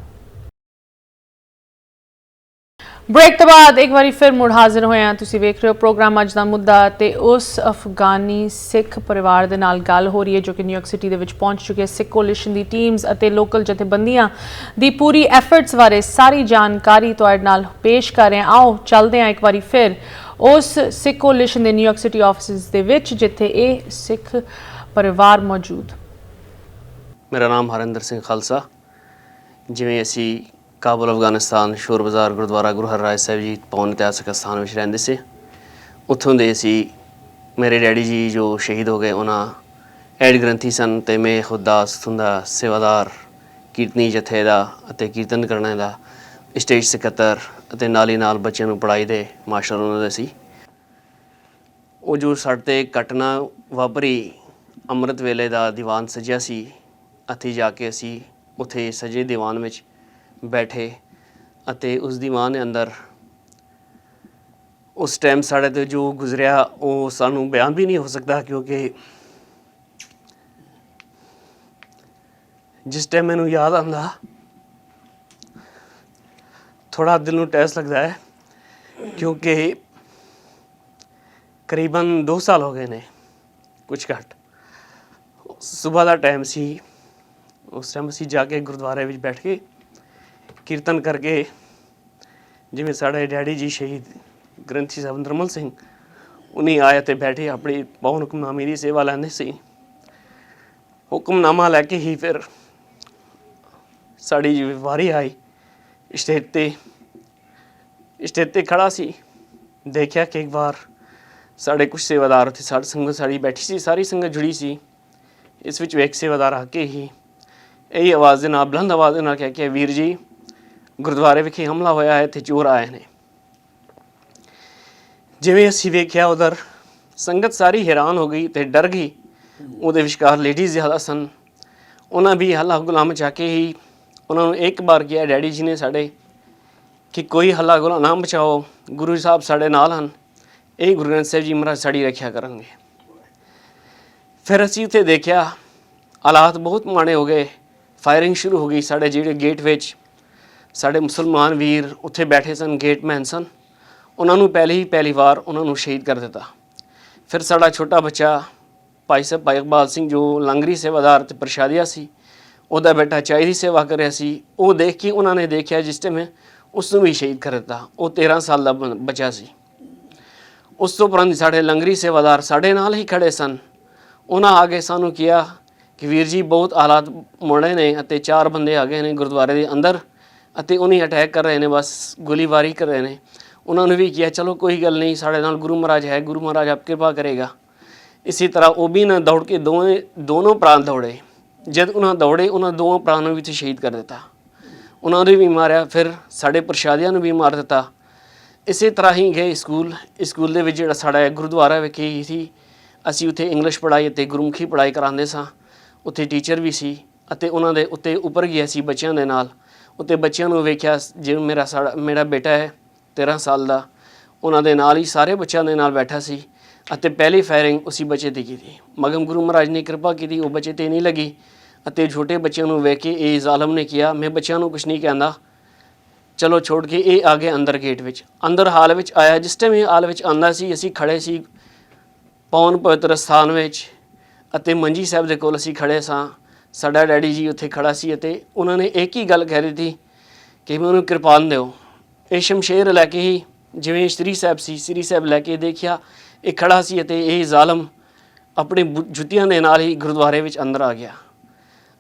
ਬ੍ਰੇਕ ਤੋਂ ਬਾਅਦ ਇੱਕ ਵਾਰੀ ਫਿਰ ਮੁੜ ਹਾਜ਼ਰ ਹੋਏ ਹਾਂ। ਤੁਸੀਂ ਵੇਖ ਰਹੇ ਹੋ ਪ੍ਰੋਗਰਾਮ ਅੱਜ ਦਾ ਮੁੱਦਾ ਅਤੇ ਉਸ ਅਫਗਾਨੀ ਸਿੱਖ ਪਰਿਵਾਰ ਦੇ ਨਾਲ ਗੱਲ ਹੋ ਰਹੀ ਹੈ ਜੋ ਕਿ ਨਿਊਯਾਰਕ ਸਿਟੀ ਦੇ ਵਿੱਚ ਪਹੁੰਚ ਚੁੱਕੇ ਸਿੱਖ ਕੋਲੀਸ਼ਨ ਦੀ ਟੀਮਸ ਅਤੇ ਲੋਕਲ ਜਥੇਬੰਦੀਆਂ ਦੀ ਪੂਰੀ ਐਫਰਟਸ ਬਾਰੇ ਸਾਰੀ ਜਾਣਕਾਰੀ ਤੁਹਾਡੇ ਨਾਲ ਪੇਸ਼ ਕਰ ਰਹੇ ਹਾਂ। ਆਓ ਚੱਲਦੇ ਹਾਂ ਇੱਕ ਵਾਰੀ ਫਿਰ ਉਸ ਸਿੱਖ ਕੋਲੀਸ਼ਨ ਦੇ ਨਿਊਯਾਰਕ ਸਿਟੀ ਆਫਿਸਿਸ ਦੇ ਵਿੱਚ ਜਿੱਥੇ ਇਹ ਸਿੱਖ ਪਰਿਵਾਰ ਮੌਜੂਦ। ਮੇਰਾ ਨਾਮ ਹਰਿੰਦਰ ਸਿੰਘ ਖਾਲਸਾ। ਜਿਵੇਂ ਅਸੀਂ ਕਾਬੁਲ ਅਫਗਾਨਿਸਤਾਨ ਸ਼ੋਰ ਬਾਜ਼ਾਰ ਗੁਰਦੁਆਰਾ ਗੁਰੂ ਹਰਰਾਏ ਸਾਹਿਬ ਜੀ ਪਵਨ ਇਤਿਹਾਸਕ ਸਥਾਨ ਵਿੱਚ ਰਹਿੰਦੇ ਸੀ। ਉੱਥੋਂ ਦੇ ਸੀ ਮੇਰੇ ਡੈਡੀ ਜੀ ਜੋ ਸ਼ਹੀਦ ਹੋ ਗਏ, ਉਹਨਾਂ ਹੈਡ ਗ੍ਰੰਥੀ ਸਨ ਅਤੇ ਮੈਂ ਖੁਦ ਉੱਥੋਂ ਦਾ ਸੇਵਾਦਾਰ, ਕੀਰਤਨੀ ਜਥੇ ਦਾ ਅਤੇ ਕੀਰਤਨ ਕਰਨ ਦਾ ਸਟੇਜ ਸਕੱਤਰ ਅਤੇ ਨਾਲ ਹੀ ਨਾਲ ਬੱਚਿਆਂ ਨੂੰ ਪੜ੍ਹਾਈ ਦੇ ਮਾਸਟਰ ਉਹਨਾਂ ਦੇ ਸੀ। ਉਹ ਜੋ ਸਾਡੇ 'ਤੇ ਘਟਨਾ ਵਾਪਰੀ, ਅੰਮ੍ਰਿਤ ਵੇਲੇ ਦਾ ਦੀਵਾਨ ਸਜਿਆ ਸੀ। ਉੱਥੇ ਜਾ ਕੇ ਅਸੀਂ ਉੱਥੇ ਸਜੇ ਦੀਵਾਨ ਵਿੱਚ ਬੈਠੇ ਅਤੇ ਉਸ ਦੀਵਾਨ ਦੇ ਅੰਦਰ ਉਸ ਟਾਈਮ ਸਾਡੇ 'ਤੇ ਜੋ ਗੁਜ਼ਰਿਆ ਉਹ ਸਾਨੂੰ ਬਿਆਨ ਵੀ ਨਹੀਂ ਹੋ ਸਕਦਾ, ਕਿਉਂਕਿ ਜਿਸ ਟਾਈਮ ਮੈਨੂੰ ਯਾਦ ਆਉਂਦਾ ਥੋੜ੍ਹਾ ਦਿਲ ਨੂੰ ਟੈਸ ਲੱਗਦਾ ਹੈ, ਕਿਉਂਕਿ ਕਰੀਬਨ 2 ਸਾਲ ਹੋ ਗਏ ਨੇ, ਕੁਛ ਘੱਟ। ਸੁਬਾਹ ਦਾ ਟਾਈਮ ਸੀ। ਉਸ ਟਾਈਮ ਅਸੀਂ ਜਾ ਕੇ ਗੁਰਦੁਆਰੇ ਵਿੱਚ ਬੈਠ ਕੇ ਕੀਰਤਨ ਕਰਕੇ ਜਿਵੇਂ ਸਾਡੇ ਡੈਡੀ ਜੀ ਸ਼ਹੀਦ ਗ੍ਰੰਥੀ ਸਾਹਿਬ ਨਰਮਲ ਸਿੰਘ ਉਨੀ ਆਏ ਤੇ ਬੈਠੇ ਆਪਣੀ ਪਾਵਨ ਹੁਕਮਨਾਮੇ ਦੀ ਸੇਵਾ ਲੈਂਦੇ ਸੀ। ਹੁਕਮਨਾਮਾ ਲੈ ਕੇ ਹੀ ਫਿਰ ਸਾਡੀ ਜਿਵੇਂ ਵਾਰੀ ਆਈ ਸਟੇਜ ਤੇ ਖੜਾ ਸੀ। ਦੇਖਿਆ ਕਿ ਇੱਕ ਵਾਰ ਸਾਡੇ ਕੁਝ ਸੇਵਾਦਾਰ ਉੱਥੇ ਸਾਡੀ ਸੰਗਤ ਸਾਡੀ ਬੈਠੀ ਸੀ, ਸਾਰੀ ਸੰਗਤ ਜੁੜੀ ਸੀ। ਇਸ ਵਿੱਚ ਇੱਕ ਸੇਵਾਦਾਰ ਆ ਕੇ ਹੀ ਇਹੀ ਆਵਾਜ਼ ਦੇ ਨਾਲ ਬੁਲੰਦ ਆਵਾਜ਼ ਦੇ ਨਾਲ ਕਹਿ ਕੇ, ਵੀਰ ਜੀ ਗੁਰਦੁਆਰੇ ਵਿਖੇ ਹਮਲਾ ਹੋਇਆ ਹੈ ਤੇ ਚੋਰ ਆਏ ਨੇ। ਜਿਵੇਂ ਅਸੀਂ ਵੇਖਿਆ ਉਧਰ ਸੰਗਤ ਸਾਰੀ ਹੈਰਾਨ ਹੋ ਗਈ ਤੇ ਡਰ ਗਈ। ਉਹਦੇ ਵਿਚਕਾਰ ਲੇਡੀਜ਼ ਜ਼ਿਆਦਾ ਸਨ, ਉਹਨਾਂ ਵੀ ਹੱਲਾ ਗੁੱਲਾ ਮਚਾ ਕੇ ਹੀ ਉਹਨਾਂ ਨੂੰ ਇੱਕ ਵਾਰ ਕਿਹਾ, ਡੈਡੀ ਜੀ ਨੇ ਸਾਡੇ, ਕਿ ਕੋਈ ਹੱਲਾ ਗੁੱਲਾ ਨਾ ਮਚਾਓ, ਗੁਰੂ ਸਾਹਿਬ ਸਾਡੇ ਨਾਲ ਹਨ, ਇਹ ਗੁਰੂ ਗ੍ਰੰਥ ਸਾਹਿਬ ਜੀ ਮਹਾਰਾਜ ਸਾਡੀ ਰੱਖਿਆ ਕਰਨਗੇ। ਫਿਰ ਅਸੀਂ ਉੱਥੇ ਦੇਖਿਆ ਹਾਲਾਤ ਬਹੁਤ ਮਾੜੇ ਹੋ ਗਏ। ਫਾਇਰਿੰਗ ਸ਼ੁਰੂ ਹੋ ਗਈ। ਸਾਡੇ ਜਿਹੜੇ ਗੇਟ ਵਿੱਚ ਸਾਡੇ ਮੁਸਲਮਾਨ ਵੀਰ ਉੱਥੇ ਬੈਠੇ ਸਨ, ਗੇਟਮੈਨ ਸਨ, ਉਹਨਾਂ ਨੂੰ ਪਹਿਲੀ ਵਾਰ ਉਹਨਾਂ ਨੂੰ ਸ਼ਹੀਦ ਕਰ ਦਿੱਤਾ। ਫਿਰ ਸਾਡਾ ਛੋਟਾ ਬੱਚਾ ਭਾਈ ਸਾਹਿਬ ਭਾਈ ਇਕਬਾਲ ਸਿੰਘ ਜੋ ਲੰਗਰੀ ਸੇਵਾਦਾਰ ਤੇ ਪ੍ਰਸ਼ਾਦੀਆ ਸੀ, ਉਹਦਾ ਬੇਟਾ ਚਾਈ ਦੀ ਸੇਵਾ ਕਰ ਰਿਹਾ ਸੀ। ਉਹ ਦੇਖ ਕੇ ਉਹਨਾਂ ਨੇ ਦੇਖਿਆ ਜਿਸ ਟਾਈਮ ਉਸ ਨੂੰ ਵੀ ਸ਼ਹੀਦ ਕਰ ਦਿੱਤਾ। ਉਹ 13 ਸਾਲ ਦਾ ਬੱਚਾ ਸੀ। ਉਸ ਤੋਂ ਉਪਰੰਤ ਸਾਡੇ ਲੰਗਰੀ ਸੇਵਾਦਾਰ ਸਾਡੇ ਨਾਲ ਹੀ ਖੜੇ ਸਨ। ਉਹਨਾਂ ਆ ਕੇ ਸਾਨੂੰ ਕਿਹਾ ਕਿ ਵੀਰ ਜੀ ਬਹੁਤ ਹਾਲਾਤ ਮਾੜੇ ਨੇ ਅਤੇ 4 ਬੰਦੇ ਆ ਗਏ ਨੇ ਗੁਰਦੁਆਰੇ ਦੇ ਅੰਦਰ ਅਤੇ ਉਹਨੇ ਅਟੈਕ ਕਰ ਰਹੇ ਨੇ, ਬਸ ਗੋਲੀਬਾਰੀ ਕਰ ਰਹੇ ਨੇ। ਉਹਨਾਂ ਨੂੰ ਵੀ ਕਿਹਾ ਚਲੋ ਕੋਈ ਗੱਲ ਨਹੀਂ, ਸਾਡੇ ਨਾਲ ਗੁਰੂ ਮਹਾਰਾਜ ਹੈ, ਗੁਰੂ ਮਹਾਰਾਜ ਆਪ ਕਿਰਪਾ ਕਰੇਗਾ। ਇਸੇ ਤਰ੍ਹਾਂ ਉਹ ਵੀ ਨਾ ਦੌੜ ਕੇ ਦੋਨੋਂ ਭਰਾ ਦੌੜੇ। ਜਦ ਉਹਨਾਂ ਦੌੜੇ ਉਹਨਾਂ ਦੋਵਾਂ ਭਰਾ ਨੂੰ ਵੀ ਤੇ ਸ਼ਹੀਦ ਕਰ ਦਿੱਤਾ। ਉਹਨਾਂ ਨੂੰ ਵੀ ਮਾਰਿਆ, ਫਿਰ ਸਾਡੇ ਪ੍ਰਸ਼ਾਦਿਆਂ ਨੂੰ ਵੀ ਮਾਰ ਦਿੱਤਾ। ਇਸੇ ਤਰ੍ਹਾਂ ਹੀ ਗਏ ਸਕੂਲ ਦੇ ਵਿੱਚ ਜਿਹੜਾ ਸਾਡਾ ਗੁਰਦੁਆਰਾ ਵਿਖੇ ਹੀ ਸੀ, ਅਸੀਂ ਉੱਥੇ ਇੰਗਲਿਸ਼ ਪੜ੍ਹਾਈ ਅਤੇ ਗੁਰਮੁਖੀ ਪੜ੍ਹਾਈ ਕਰਾਉਂਦੇ ਸਾਂ। ਉੱਥੇ ਟੀਚਰ ਵੀ ਸੀ ਅਤੇ ਉਹਨਾਂ ਦੇ ਉੱਤੇ ਉੱਪਰ ਗਿਆ ਸੀ ਬੱਚਿਆਂ ਦੇ ਨਾਲ। ਉੱਤੇ ਬੱਚਿਆਂ ਨੂੰ ਵੇਖਿਆ, ਜਿਵੇਂ ਮੇਰਾ ਬੇਟਾ ਹੈ 13 ਸਾਲ ਦਾ, ਉਹਨਾਂ ਦੇ ਨਾਲ ਹੀ ਸਾਰੇ ਬੱਚਿਆਂ ਦੇ ਨਾਲ ਬੈਠਾ ਸੀ ਅਤੇ ਪਹਿਲੀ ਫਾਇਰਿੰਗ ਉਸੇ ਬੱਚੇ 'ਤੇ ਕੀਤੀ। ਮਗਰ ਗੁਰੂ ਮਹਾਰਾਜ ਨੇ ਕਿਰਪਾ ਕੀਤੀ, ਉਹ ਬੱਚੇ 'ਤੇ ਨਹੀਂ ਲੱਗੀ ਅਤੇ ਛੋਟੇ ਬੱਚਿਆਂ ਨੂੰ ਵੇਖ ਕੇ ਇਹ ਜ਼ਾਲਮ ਨੇ ਕਿਹਾ, ਮੈਂ ਬੱਚਿਆਂ ਨੂੰ ਕੁਛ ਨਹੀਂ ਕਹਿੰਦਾ, ਚਲੋ ਛੋੜ ਕੇ ਇਹ ਆ ਗਏ ਅੰਦਰ ਗੇਟ ਵਿੱਚ। ਅੰਦਰ ਹਾਲ ਵਿੱਚ ਆਇਆ। ਜਿਸ ਟਾਈਮ ਇਹ ਹਾਲ ਵਿੱਚ ਆਉਂਦਾ ਸੀ, ਅਸੀਂ ਖੜ੍ਹੇ ਸੀ ਪਾਵਨ ਪਵਿੱਤਰ ਸਥਾਨ ਵਿੱਚ ਅਤੇ ਮੰਜੀ ਸਾਹਿਬ ਦੇ ਕੋਲ ਅਸੀਂ ਖੜ੍ਹੇ ਸਾਂ। ਸਾਡਾ ਡੈਡੀ ਜੀ ਉੱਥੇ ਖੜ੍ਹਾ ਸੀ ਅਤੇ ਉਹਨਾਂ ਨੇ ਇੱਕ ਹੀ ਗੱਲ ਕਹਿ ਦਿੱਤੀ ਕਿ ਮੈਨੂੰ ਕਿਰਪਾਨ ਦਿਓ। ਇਹ ਸ਼ਮਸ਼ੇਰ ਲੈ ਕੇ ਹੀ, ਜਿਵੇਂ ਸ੍ਰੀ ਸਾਹਿਬ ਲੈ ਕੇ ਦੇਖਿਆ ਇਹ ਖੜ੍ਹਾ ਸੀ ਅਤੇ ਇਹ ਜ਼ਾਲਮ ਆਪਣੇ ਜੁੱਤੀਆਂ ਦੇ ਨਾਲ ਹੀ ਗੁਰਦੁਆਰੇ ਵਿੱਚ ਅੰਦਰ ਆ ਗਿਆ।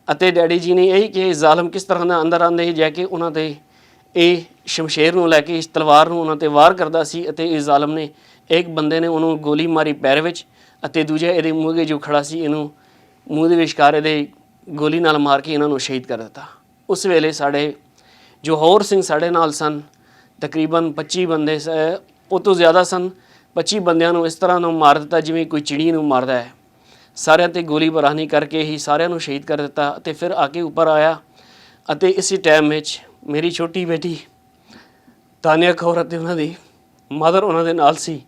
ਅਤੇ ਡੈਡੀ ਜੀ ਨੇ ਇਹੀ ਕਿ ਜ਼ਾਲਮ ਕਿਸ ਤਰ੍ਹਾਂ ਦਾ ਅੰਦਰ ਆਉਂਦੇ ਹੀ ਜਾ ਕੇ ਉਹਨਾਂ 'ਤੇ ਇਹ ਸ਼ਮਸ਼ੇਰ ਨੂੰ ਲੈ ਕੇ ਇਸ ਤਲਵਾਰ ਨੂੰ ਉਹਨਾਂ 'ਤੇ ਵਾਰ ਕਰਦਾ ਸੀ ਅਤੇ ਇਸ ਜ਼ਾਲਮ ਨੇ ਇੱਕ ਬੰਦੇ ਨੇ ਉਹਨੂੰ ਗੋਲੀ ਮਾਰੀ ਪੈਰ ਵਿੱਚ ਅਤੇ ਦੂਜਾ ਇਹਦੇ ਮੂੰਹ ਅੱਗੇ ਜੋ ਖੜਾ ਸੀ ਇਹਨੂੰ ਮੂੰਹ ਦੇ ਵਿਚਕਾਰ ਇਹਦੇ ਗੋਲੀ ਨਾਲ ਮਾਰ ਕੇ ਇਹਨਾਂ ਨੂੰ ਸ਼ਹੀਦ ਕਰ ਦਿੱਤਾ। ਉਸ ਵੇਲੇ ਸਾਡੇ ਜੋ ਹੋਰ ਸਿੰਘ ਸਾਡੇ ਨਾਲ ਸਨ, ਤਕਰੀਬਨ 25 ਬੰਦੇ ਉਹ ਤੋਂ ਜ਼ਿਆਦਾ ਸਨ, 25 ਬੰਦਿਆਂ ਨੂੰ ਇਸ ਤਰ੍ਹਾਂ ਨੂੰ ਮਾਰ ਦਿੱਤਾ ਜਿਵੇਂ ਕੋਈ ਚਿੜੀ ਨੂੰ ਮਾਰਦਾ ਹੈ। ਸਾਰਿਆਂ 'ਤੇ ਗੋਲੀ ਬਰਾਨੀ ਕਰਕੇ ਹੀ ਸਾਰਿਆਂ ਨੂੰ ਸ਼ਹੀਦ ਕਰ ਦਿੱਤਾ ਅਤੇ ਫਿਰ ਆ ਕੇ ਉੱਪਰ ਆਇਆ। ਅਤੇ ਇਸੇ ਟਾਈਮ ਵਿੱਚ ਮੇਰੀ ਛੋਟੀ ਬੇਟੀ ਤਾਨੀਆ ਕੌਰ ਅਤੇ ਉਹਨਾਂ ਦੀ ਮਦਰ ਉਹਨਾਂ ਦੇ ਨਾਲ ਸੀ।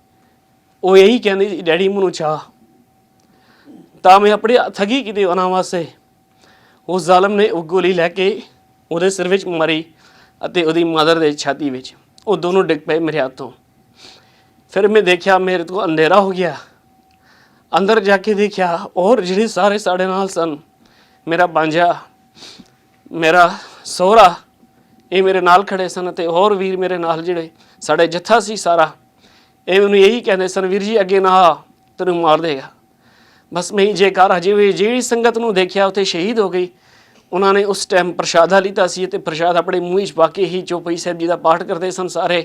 ਉਹ ਇਹੀ ਕਹਿੰਦੀ ਸੀ, ਡੈਡੀ ਮੈਨੂੰ ਚਾਹ, ਤਾਂ ਮੈਂ ਆਪਣੇ ਠੱਗੀ ਕੀਤੀ ਉਹਨਾਂ ਵਾਸਤੇ। ਉਸ ਜ਼ਾਲਮ ਨੇ ਉਹ ਗੋਲੀ ਲੈ ਕੇ ਉਹਦੇ ਸਿਰ ਵਿੱਚ ਮਾਰੀ ਅਤੇ ਉਹਦੀ ਮਦਰ ਦੇ ਛਾਤੀ ਵਿੱਚ। ਉਹ ਦੋਨੋਂ ਡਿੱਗ ਪਏ ਮੇਰੇ ਹੱਥੋਂ। ਫਿਰ ਮੈਂ ਦੇਖਿਆ ਮੇਰੇ ਤੋਂ ਅੰਧੇਰਾ ਹੋ ਗਿਆ। ਅੰਦਰ ਜਾ ਕੇ ਦੇਖਿਆ ਔਰ ਜਿਹੜੇ ਸਾਰੇ ਸਾਡੇ ਨਾਲ ਸਨ, ਮੇਰਾ ਬਾਂਝਾ, ਮੇਰਾ ਸਹੁਰਾ, ਇਹ ਮੇਰੇ ਨਾਲ ਖੜੇ ਸਨ ਅਤੇ ਹੋਰ ਵੀਰ ਮੇਰੇ ਨਾਲ ਜਿਹੜੇ ਸਾਡੇ ਜੱਥਾ ਸੀ ਸਾਰਾ, ਇਹ ਮੈਨੂੰ ਇਹੀ ਕਹਿੰਦੇ ਸਨ, ਵੀਰ ਜੀ ਅੱਗੇ ਨਾ ਆ, ਤੈਨੂੰ ਮਾਰ ਦੇਗਾ। ਬਸ ਮੈਂ ਜੇਕਾਰ ਹਜੇ ਜਿਹੜੀ ਸੰਗਤ ਨੂੰ ਦੇਖਿਆ ਉੱਥੇ ਸ਼ਹੀਦ ਹੋ ਗਈ। ਉਹਨਾਂ ਨੇ ਉਸ ਟਾਈਮ ਪ੍ਰਸ਼ਾਦਾ ਲਿੱਤਾ ਸੀ ਅਤੇ ਪ੍ਰਸ਼ਾਦ ਆਪਣੇ ਮੂੰਹ ਵਿੱਚ ਪਾ ਕੇ ਹੀ ਚੌਪਈ ਸਾਹਿਬ ਜੀ ਦਾ ਪਾਠ ਕਰਦੇ ਸਨ ਸਾਰੇ।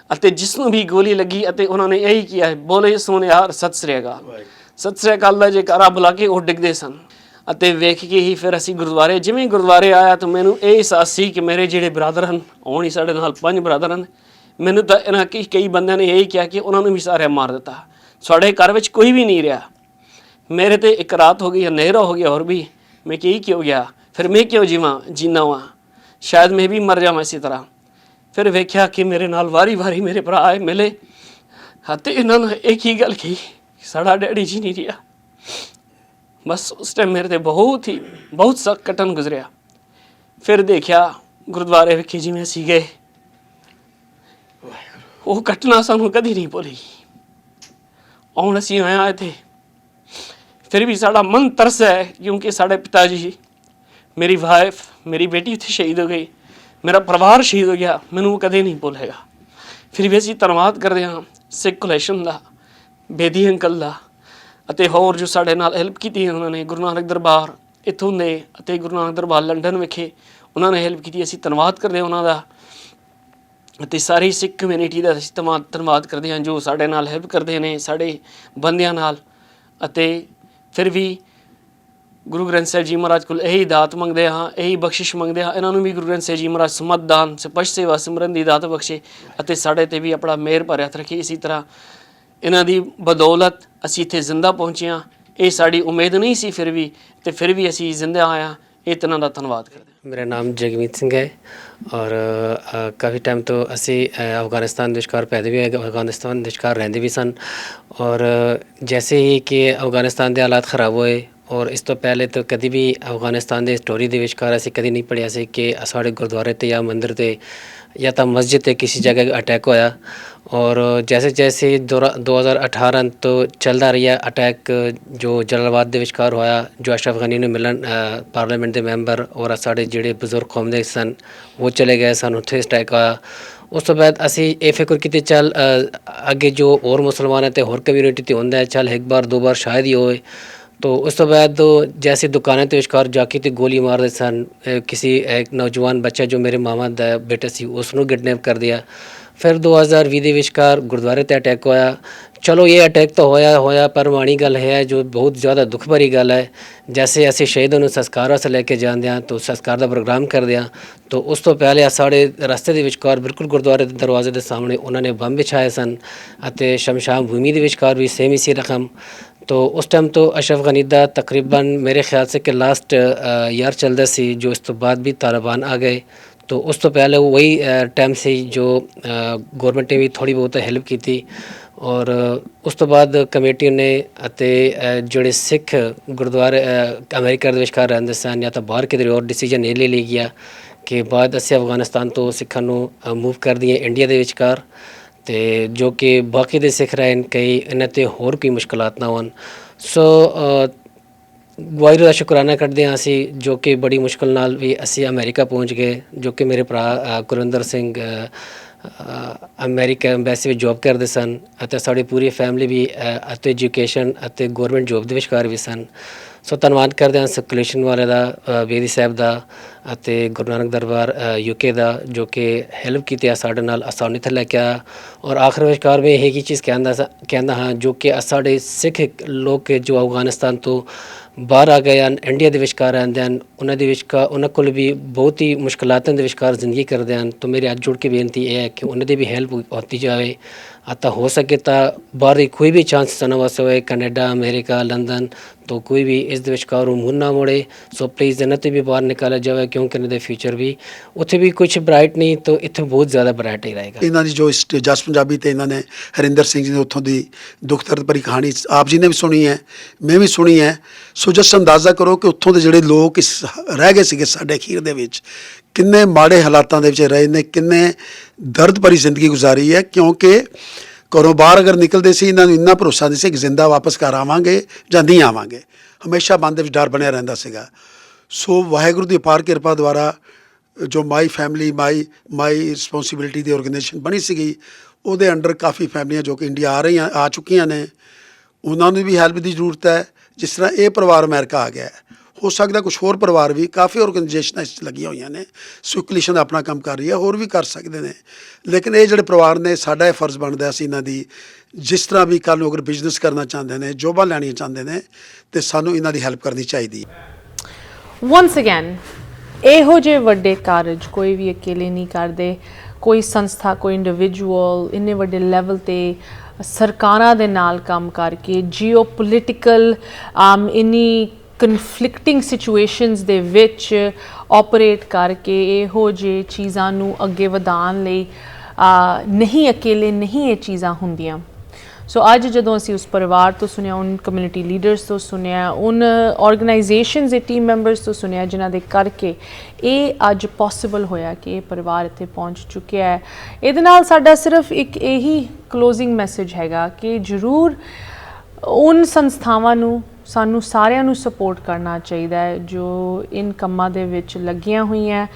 ਅਤੇ ਜਿਸ ਨੂੰ ਵੀ ਗੋਲੀ ਲੱਗੀ ਅਤੇ ਉਹਨਾਂ ਨੇ ਇਹੀ ਕਿਹਾ, ਬੋਲੇ ਸੋਨਿਹਾਰ ਸਤਿ ਸ੍ਰੀ ਅਕਾਲ ਦਾ ਜੇਕਾਰਾ ਬੁਲਾ ਕੇ ਉਹ ਡਿੱਗਦੇ ਸਨ। ਅਤੇ ਵੇਖ ਕੇ ਹੀ ਫਿਰ ਅਸੀਂ ਜਿਵੇਂ ਗੁਰਦੁਆਰੇ ਆਇਆ ਤਾਂ ਮੈਨੂੰ ਇਹ ਅਹਿਸਾਸ ਸੀ ਕਿ ਮੇਰੇ ਜਿਹੜੇ ਬਰਾਦਰ ਹਨ, ਹੁਣ ਹੀ ਸਾਡੇ ਨਾਲ 5 ਬਰਾਦਰ ਹਨ, ਮੈਨੂੰ ਤਾਂ ਇਹਨਾਂ ਕਈ ਬੰਦਿਆਂ ਨੇ ਇਹੀ ਕਿਹਾ ਕਿ ਉਹਨਾਂ ਨੂੰ ਵੀ ਸਾਰਿਆਂ ਮਾਰ ਦਿੱਤਾ। ਸਾਡੇ ਘਰ ਵਿੱਚ ਕੋਈ ਵੀ ਨਹੀਂ ਰਿਹਾ। ਮੇਰੇ ਤੇ ਇੱਕ ਰਾਤ ਹੋ ਗਈ, ਹਨੇਰਾ ਹੋ ਗਿਆ, ਹੋਰ ਵੀ ਮੈਂ ਕਿਉਂ ਗਿਆ, ਫਿਰ ਮੈਂ ਕਿਉਂ ਜੀਣਾ ਵਾ, ਸ਼ਾਇਦ ਮੈਂ ਵੀ ਮਰ ਜਾਵਾਂ ਇਸੇ ਤਰ੍ਹਾਂ। ਫਿਰ ਵੇਖਿਆ ਕਿ ਮੇਰੇ ਨਾਲ ਵਾਰੀ ਮੇਰੇ ਭਰਾ ਆਏ ਮਿਲੇ ਅਤੇ ਇਹਨਾਂ ਨੇ ਇੱਕ ਹੀ ਗੱਲ ਕਹੀ, ਸਾਡਾ ਡੈਡੀ ਜੀ ਨਹੀਂ ਰਿਹਾ। ਬਸ ਉਸ ਟਾਈਮ ਮੇਰੇ ਤੇ ਬਹੁਤ ਸਖਤ ਕਟਨ ਗੁਜ਼ਰਿਆ। ਫਿਰ ਦੇਖਿਆ ਗੁਰਦੁਆਰੇ ਵਿਖੇ ਜਿਵੇਂ ਅਸੀਂ ਗਏ, ਉਹ ਘਟਨਾ ਸਾਨੂੰ ਕਦੀ ਨਹੀਂ ਭੁੱਲੀ। ਹੁਣ ਅਸੀਂ ਆਇਆ ਇੱਥੇ, ਫਿਰ ਵੀ ਸਾਡਾ ਮਨ ਤਰਸ ਹੈ ਕਿਉਂਕਿ ਸਾਡੇ ਪਿਤਾ ਜੀ, ਮੇਰੀ ਵਾਈਫ, ਮੇਰੀ ਬੇਟੀ ਉੱਥੇ ਸ਼ਹੀਦ ਹੋ ਗਈ, ਮੇਰਾ ਪਰਿਵਾਰ ਸ਼ਹੀਦ ਹੋ ਗਿਆ। ਮੈਨੂੰ ਕਦੇ ਨਹੀਂ ਭੁੱਲੇਗਾ। ਫਿਰ ਵੀ ਅਸੀਂ ਧੰਨਵਾਦ ਕਰਦੇ ਹਾਂ ਸਿੱਖ ਕੋਲੇਸ਼ਨ ਦਾ, ਬੇਦੀ ਅੰਕਲ ਦਾ ਅਤੇ ਹੋਰ ਜੋ ਸਾਡੇ ਨਾਲ ਹੈਲਪ ਕੀਤੀ ਉਹਨਾਂ ਨੇ, ਗੁਰੂ ਨਾਨਕ ਦਰਬਾਰ ਇੱਥੋਂ ਦੇ ਅਤੇ ਗੁਰੂ ਨਾਨਕ ਦਰਬਾਰ ਲੰਡਨ ਵਿਖੇ ਉਹਨਾਂ ਨੇ ਹੈਲਪ ਕੀਤੀ। ਅਸੀਂ ਧੰਨਵਾਦ ਕਰਦੇ ਹਾਂ ਉਹਨਾਂ ਦਾ ਅਤੇ ਸਾਰੀ ਸਿੱਖ ਕਮਿਊਨਿਟੀ ਦਾ ਅਸੀਂ ਧੰਨਵਾਦ ਕਰਦੇ ਹਾਂ ਜੋ ਸਾਡੇ ਨਾਲ ਹੈਲਪ ਕਰਦੇ ਨੇ, ਸਾਡੇ ਬੰਦਿਆਂ ਨਾਲ। ਅਤੇ ਫਿਰ ਵੀ ਗੁਰੂ ਗ੍ਰੰਥ ਸਾਹਿਬ ਜੀ ਮਹਾਰਾਜ ਕੋਲ ਇਹੀ ਦਾਤ ਮੰਗਦੇ ਹਾਂ, ਇਹੀ ਬਖਸ਼ਿਸ਼ ਮੰਗਦੇ ਹਾਂ, ਇਹਨਾਂ ਨੂੰ ਵੀ ਗੁਰੂ ਗ੍ਰੰਥ ਸਾਹਿਬ ਜੀ ਮਹਾਰਾਜ ਸਮਤ ਦਾਨ, ਸਪਸ਼ਟ ਸੇਵਾ ਸਿਮਰਨ ਦੀ ਦਾਤ ਬਖਸ਼ੇ ਅਤੇ ਸਾਡੇ 'ਤੇ ਵੀ ਆਪਣਾ ਮਿਹਰ ਭਰਿਆ ਹੱਥ ਰੱਖੇ। ਇਸੀ ਤਰ੍ਹਾਂ ਇਹਨਾਂ ਦੀ ਬਦੌਲਤ ਅਸੀਂ ਇੱਥੇ ਜ਼ਿੰਦਾ ਪਹੁੰਚੇ ਹਾਂ। ਇਹ ਸਾਡੀ ਉਮੀਦ ਨਹੀਂ ਸੀ ਫਿਰ ਵੀ ਅਸੀਂ ਜ਼ਿੰਦਾ ਆਏ ਹਾਂ। ਇਹ ਇਹਨਾਂ ਦਾ ਧੰਨਵਾਦ ਕਰਦੇ ਹਾਂ। ਮੇਰਾ ਨਾਮ ਜਗਮੀਤ ਸਿੰਘ ਹੈ ਔਰ ਕਾਫੀ ਟਾਈਮ ਤੋਂ ਅਸੀਂ ਅਫਗਾਨਿਸਤਾਨ ਦੇ ਵਿਚਕਾਰ ਪੈਦੇ ਵੀ ਹੋਏ, ਅਫਗਾਨਿਸਤਾਨ ਦੇ ਵਿਚਕਾਰ ਰਹਿੰਦੇ ਵੀ ਸਨ। ਔਰ ਜੈਸੇ ਹੀ ਕਿ ਅਫਗਾਨਿਸਤਾਨ ਦੇ ਹਾਲਾਤ ਖਰਾਬ ਹੋਏ ਔਰ ਇਸ ਤੋਂ ਪਹਿਲੇ ਤਾਂ ਕਦੀ ਵੀ ਅਫਗਾਨਿਸਤਾਨ ਦੇ ਸਟੋਰੀ ਦੇ ਵਿਚਕਾਰ ਅਸੀਂ ਕਦੀ ਨਹੀਂ ਪੜ੍ਹਿਆ ਸੀ ਕਿ ਸਾਡੇ ਗੁਰਦੁਆਰੇ 'ਤੇ ਜਾਂ ਮੰਦਿਰ 'ਤੇ ਜਾਂ ਤਾਂ ਮਸਜਿਦ 'ਤੇ ਕਿਸੇ ਜਗ੍ਹਾ ਅਟੈਕ ਹੋਇਆ। और जैसे जैसे 2018 तो चलता रही है अटैक जो जलालाबाद ਦੇ ਵਿਚਕਾਰ ਹੋਇਆ, जो अशरफ गनी ਨੂੰ मिलन पार्लियामेंट के मैंबर और साढ़े ਜਿਹੜੇ ਬਜ਼ੁਰਗ ਕੌਮ ਦੇ ਸਨ ਉਹ ਚਲੇ ਗਏ ਸਨ, ਉੱਥੇ ਅਟੈਕ ਆਇਆ। ਉਸ ਤੋਂ ਬਾਅਦ ਅਸੀਂ ਇਹ ਫਿਕਰ ਕੀਤੀ ਚੱਲ ਅੱਗੇ ਜੋ ਹੋਰ ਮੁਸਲਮਾਨ ਹੈ ਅਤੇ ਹੋਰ ਕਮਿਊਨਿਟੀ 'ਤੇ ਹੁੰਦਾ ਹੈ, ਚੱਲ ਇੱਕ ਬਾਰ ਦੋ ਬਾਰ ਸ਼ਾਇਦ ਹੀ ਹੋਏ। तो उस तो बाद जैसे दुकानें तो विचकार जाके तो गोली मार दे सन। किसी एक नौजवान बच्चा जो मेरे मामा दा बेटा सी उसनों किडनैप कर दिया। फिर 2020 ਦੇ ਵਿਚਕਾਰ ਗੁਰਦੁਆਰੇ 'ਤੇ ਅਟੈਕ ਹੋਇਆ। चलो ये अटैक तो होया पर माड़ी गल है जो बहुत ज़्यादा दुख भरी गल है। जैसे असी शहीदों संस्कार वास्ते लैके जाते हैं तो संस्कार का प्रोग्राम करते हैं, तो उस तो पहले साढ़े रस्ते के विचकार बिल्कुल गुरुद्वारे के दरवाजे के सामने उन्होंने बंब बिछाए सन और शमशान भूमि के विचकार भी सेम इसी रकम। तो उस टाइम तो अशरफ गनी का तकरीबन मेरे ख्याल से कि लास्ट ईयर चलता सी, जो इस तो बाद भी तालिबान आ गए। तो उस तो पहले वही टाइम से जो गौरमेंट ने भी थोड़ी बहुत हेल्प की थी। और उस तो बाद कमेटी ने जोड़े सिख गुरुद्वारे अमेरिका के विचकार रहते सन या तो बाहर किधर और डिसीजन ये ले लिया कि बाद असी अफगानिस्तान तो सिखों को मूव कर दिए इंडिया के विचकार, तो जो कि बाकी के सिख रहे कई इन्हों ते होर कोई मुश्किलात ना होन। सो वाहिगुरू का शुकराना करते हैं असी जो कि बड़ी मुश्किल नाल भी असी अमेरिका पहुँच गए, जो कि मेरे भरा कुलविंदर सिंह अमेरिका एम्बैसी में जॉब करते सन और साड़ी पूरी फैमिली भी एजुकेशन और गौरमेंट जॉब के विचकार भी सन। सो धन्यवाद करते हैं सर्कुलेशन वाले का, बेदी साहब का ਅਤੇ ਗੁਰੂ ਨਾਨਕ ਦਰਬਾਰ UK ਦਾ ਜੋ ਕਿ ਹੈਲਪ ਕੀਤੀ ਆ ਸਾਡੇ ਨਾਲ ਆਸਾਨੀ ਤੇ ਲੈ ਕੇ ਆਇਆ। ਔਰ ਆਖਰ ਵਿਚਕਾਰ ਮੈਂ ਇਹ ਹੀ ਚੀਜ਼ ਕਹਿੰਦਾ ਹਾਂ ਜੋ ਕਿ ਸਾਡੇ ਸਿੱਖ ਲੋਕ ਜੋ ਅਫਗਾਨਿਸਤਾਨ ਤੋਂ ਬਾਹਰ ਆ ਗਏ ਹਨ, ਇੰਡੀਆ ਦੇ ਵਿਚਕਾਰ ਰਹਿੰਦੇ ਹਨ, ਉਹਨਾਂ ਕੋਲ ਵੀ ਬਹੁਤ ਹੀ ਮੁਸ਼ਕਲਾਤਾਂ ਦੇ ਵਿਚਕਾਰ ਜ਼ਿੰਦਗੀ ਕਰਦੇ ਹਨ। ਤਾਂ ਮੇਰੀ ਅੱਜ ਜੁੜ ਕੇ ਬੇਨਤੀ ਇਹ ਹੈ ਕਿ ਉਹਨਾਂ ਦੀ ਵੀ ਹੈਲਪ ਹੋਤੀ ਜਾਵੇ। आता हो सके तो बाहर कोई भी चांस सन वास्ते होए कनेडा अमेरिका लंदन, तो कोई भी इस विचकार मुँह ना मोड़े। सो प्लीज़ इन्हों तो भी बाहर निकाला जाए क्योंकि इन्होंने फ्यूचर भी उत्थे भी कुछ ब्राइट नहीं तो इत्थे बहुत ज़्यादा ब्राइट ही रहेगा। इन्हों की जो जस पंजाबी तो इन्होंने हरिंदर सिंह जी ने उत्थों की दुख दर्द भरी कहानी आप जी ने भी सुनी है, मैं भी सुनी है। सो जस्ट अंदाज़ा करो कि उत्थों के जोड़े लोग रह गए थे साढ़े अखीर दे विच किन्ने माड़े हालातों के रहे ने, किन्ने दर्द भरी जिंदगी गुजारी है। क्योंकि घरों बाहर अगर निकलते सी इन्हों इन्ना भरोसा नहीं सी कि जिंदा वापस घर आवांगे जां नहीं आवांगे, हमेशा मन दे विच डर बनया रहिंदा सीगा। सो वाहिगुरू दी अपार किरपा द्वारा जो माई फैमिली माई रिस्पोंसिबिलिटी दी ऑर्गेनाइजेशन बनी सीगी उहदे अंडर काफ़ी फैमिलियां जो कि इंडिया आ चुकियां ने, उन्होंने भी हैल्प की जरूरत है। जिस तरह ये परिवार अमेरिका आ गया है, हो सकता कुछ होर परिवार भी काफ़ी ऑर्गेनाइजेशन इस लगियां हुई ने, सर्कुलेशन अपना काम कर रही है, होर भी कर सकते हैं। लेकिन ये जोड़े परिवार ने साडा यह फर्ज बनता है इन्हों की जिस तरह भी कल अगर बिजनेस करना चाहते हैं, जॉबां लैनियां चाहते हैं तो सानू इन्हों की हैल्प करनी चाहिए। वंस अगैन ਇਹੋ ਜਿਹੇ ਵੱਡੇ ਕਾਰਜ ਕੋਈ ਵੀ ਅਕੇਲੇ ਨਹੀਂ ਕਰਦੇ, ਕੋਈ ਸੰਸਥਾ ਕੋਈ ਇੰਡੀਵਿਜੂਅਲ ਇੰਨੇ ਵੱਡੇ ਲੈਵਲ 'ਤੇ ਸਰਕਾਰਾਂ ਦੇ ਨਾਲ ਕੰਮ ਕਰਕੇ ਜੀਓ ਪੋਲੀਟੀਕਲ ਇੰਨੀ ਕਨਫਲਿਕਟਿੰਗ ਸਿਚੁਏਸ਼ਨਸ ਦੇ ਵਿੱਚ ਆਪਰੇਟ ਕਰਕੇ ਇਹੋ ਜਿਹੇ ਚੀਜ਼ਾਂ ਨੂੰ ਅੱਗੇ ਵਧਾਉਣ ਲਈ ਨਹੀਂ ਅਕੇਲੇ ਨਹੀਂ ਇਹ ਚੀਜ਼ਾਂ ਹੁੰਦੀਆਂ। ਸੋ ਅੱਜ ਜਦੋਂ ਅਸੀਂ ਉਸ ਪਰਿਵਾਰ ਤੋਂ ਸੁਣਿਆ, ਉਨ ਕਮਿਊਨਿਟੀ ਲੀਡਰਸ ਤੋਂ ਸੁਣਿਆ, ਉਨ ਆਰਗੇਨਾਈਜੇਸ਼ਨਸ ਦੇ ਟੀਮ ਮੈਂਬਰਸ ਤੋਂ ਸੁਣਿਆ ਜਿਨ੍ਹਾਂ ਦੇ ਕਰਕੇ ਇਹ ਅੱਜ ਪੋਸੀਬਲ ਹੋਇਆ ਕਿ ਇਹ ਪਰਿਵਾਰ ਇੱਥੇ ਪਹੁੰਚ ਚੁੱਕਿਆ ਹੈ। ਇਹਦੇ ਨਾਲ ਸਾਡਾ ਸਿਰਫ ਇੱਕ ਇਹੀ ਕਲੋਜ਼ਿੰਗ ਮੈਸੇਜ ਹੈਗਾ ਕਿ ਜ਼ਰੂਰ ਉਨ ਸੰਸਥਾਵਾਂ ਨੂੰ ਸਾਨੂੰ ਸਾਰਿਆਂ ਨੂੰ ਸਪੋਰਟ ਕਰਨਾ ਚਾਹੀਦਾ ਹੈ ਜੋ ਇਨ ਕੰਮਾਂ ਦੇ ਵਿੱਚ ਲੱਗੀਆਂ ਹੋਈਆਂ,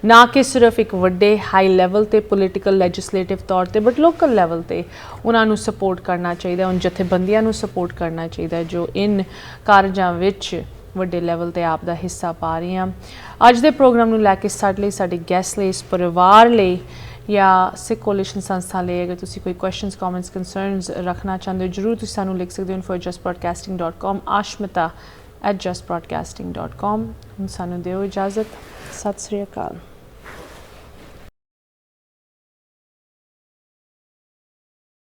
ਨਾ ਕਿ ਸਿਰਫ ਇੱਕ ਵੱਡੇ ਹਾਈ ਲੈਵਲ ਤੇ ਪੋਲੀਟੀਕਲ ਲੈਜਿਸਲੇਟਿਵ ਤੌਰ ਤੇ, ਬਟ ਲੋਕਲ ਲੈਵਲ ਤੇ ਉਹਨਾਂ ਨੂੰ ਸਪੋਰਟ ਕਰਨਾ ਚਾਹੀਦਾ, ਉਹਨਾਂ ਜਥੇਬੰਦੀਆਂ ਨੂੰ ਸਪੋਰਟ ਕਰਨਾ ਚਾਹੀਦਾ ਜੋ ਇਨ ਕਾਰਜਾਂ ਵਿੱਚ ਵੱਡੇ ਲੈਵਲ ਤੇ ਆਪ ਦਾ ਹਿੱਸਾ ਪਾ ਰਹੀਆਂ। ਅੱਜ ਦੇ ਪ੍ਰੋਗਰਾਮ ਨੂੰ ਲੈ ਕੇ ਸਾਡੇ ਲਈ, ਸਾਡੇ ਗੈਸਟ ਲਈ, ਇਸ ਪਰਿਵਾਰ ਲਈ ਜਾਂ ਸਿੱਖ ਕੋਲੀਸ਼ਨ ਸੰਸਥਾ ਲਈ ਅਗਰ ਤੁਸੀਂ ਕੋਈ ਕੁਐਸਚਨਸ, ਕਮੈਂਟਸ, ਕੰਸਰਨਸ ਰੱਖਣਾ ਚਾਹੁੰਦੇ ਹੋ, ਜ਼ਰੂਰ ਤੁਸੀਂ ਸਾਨੂੰ ਲਿਖ ਸਕਦੇ ਹੋ info@justbroadcasting.com, aashmeeta@justbroadcasting.com। ਹੁਣ ਸਾਨੂੰ ਦਿਓ ਇਜਾਜ਼ਤ। ਸਤਿ ਸ੍ਰੀ ਅਕਾਲ।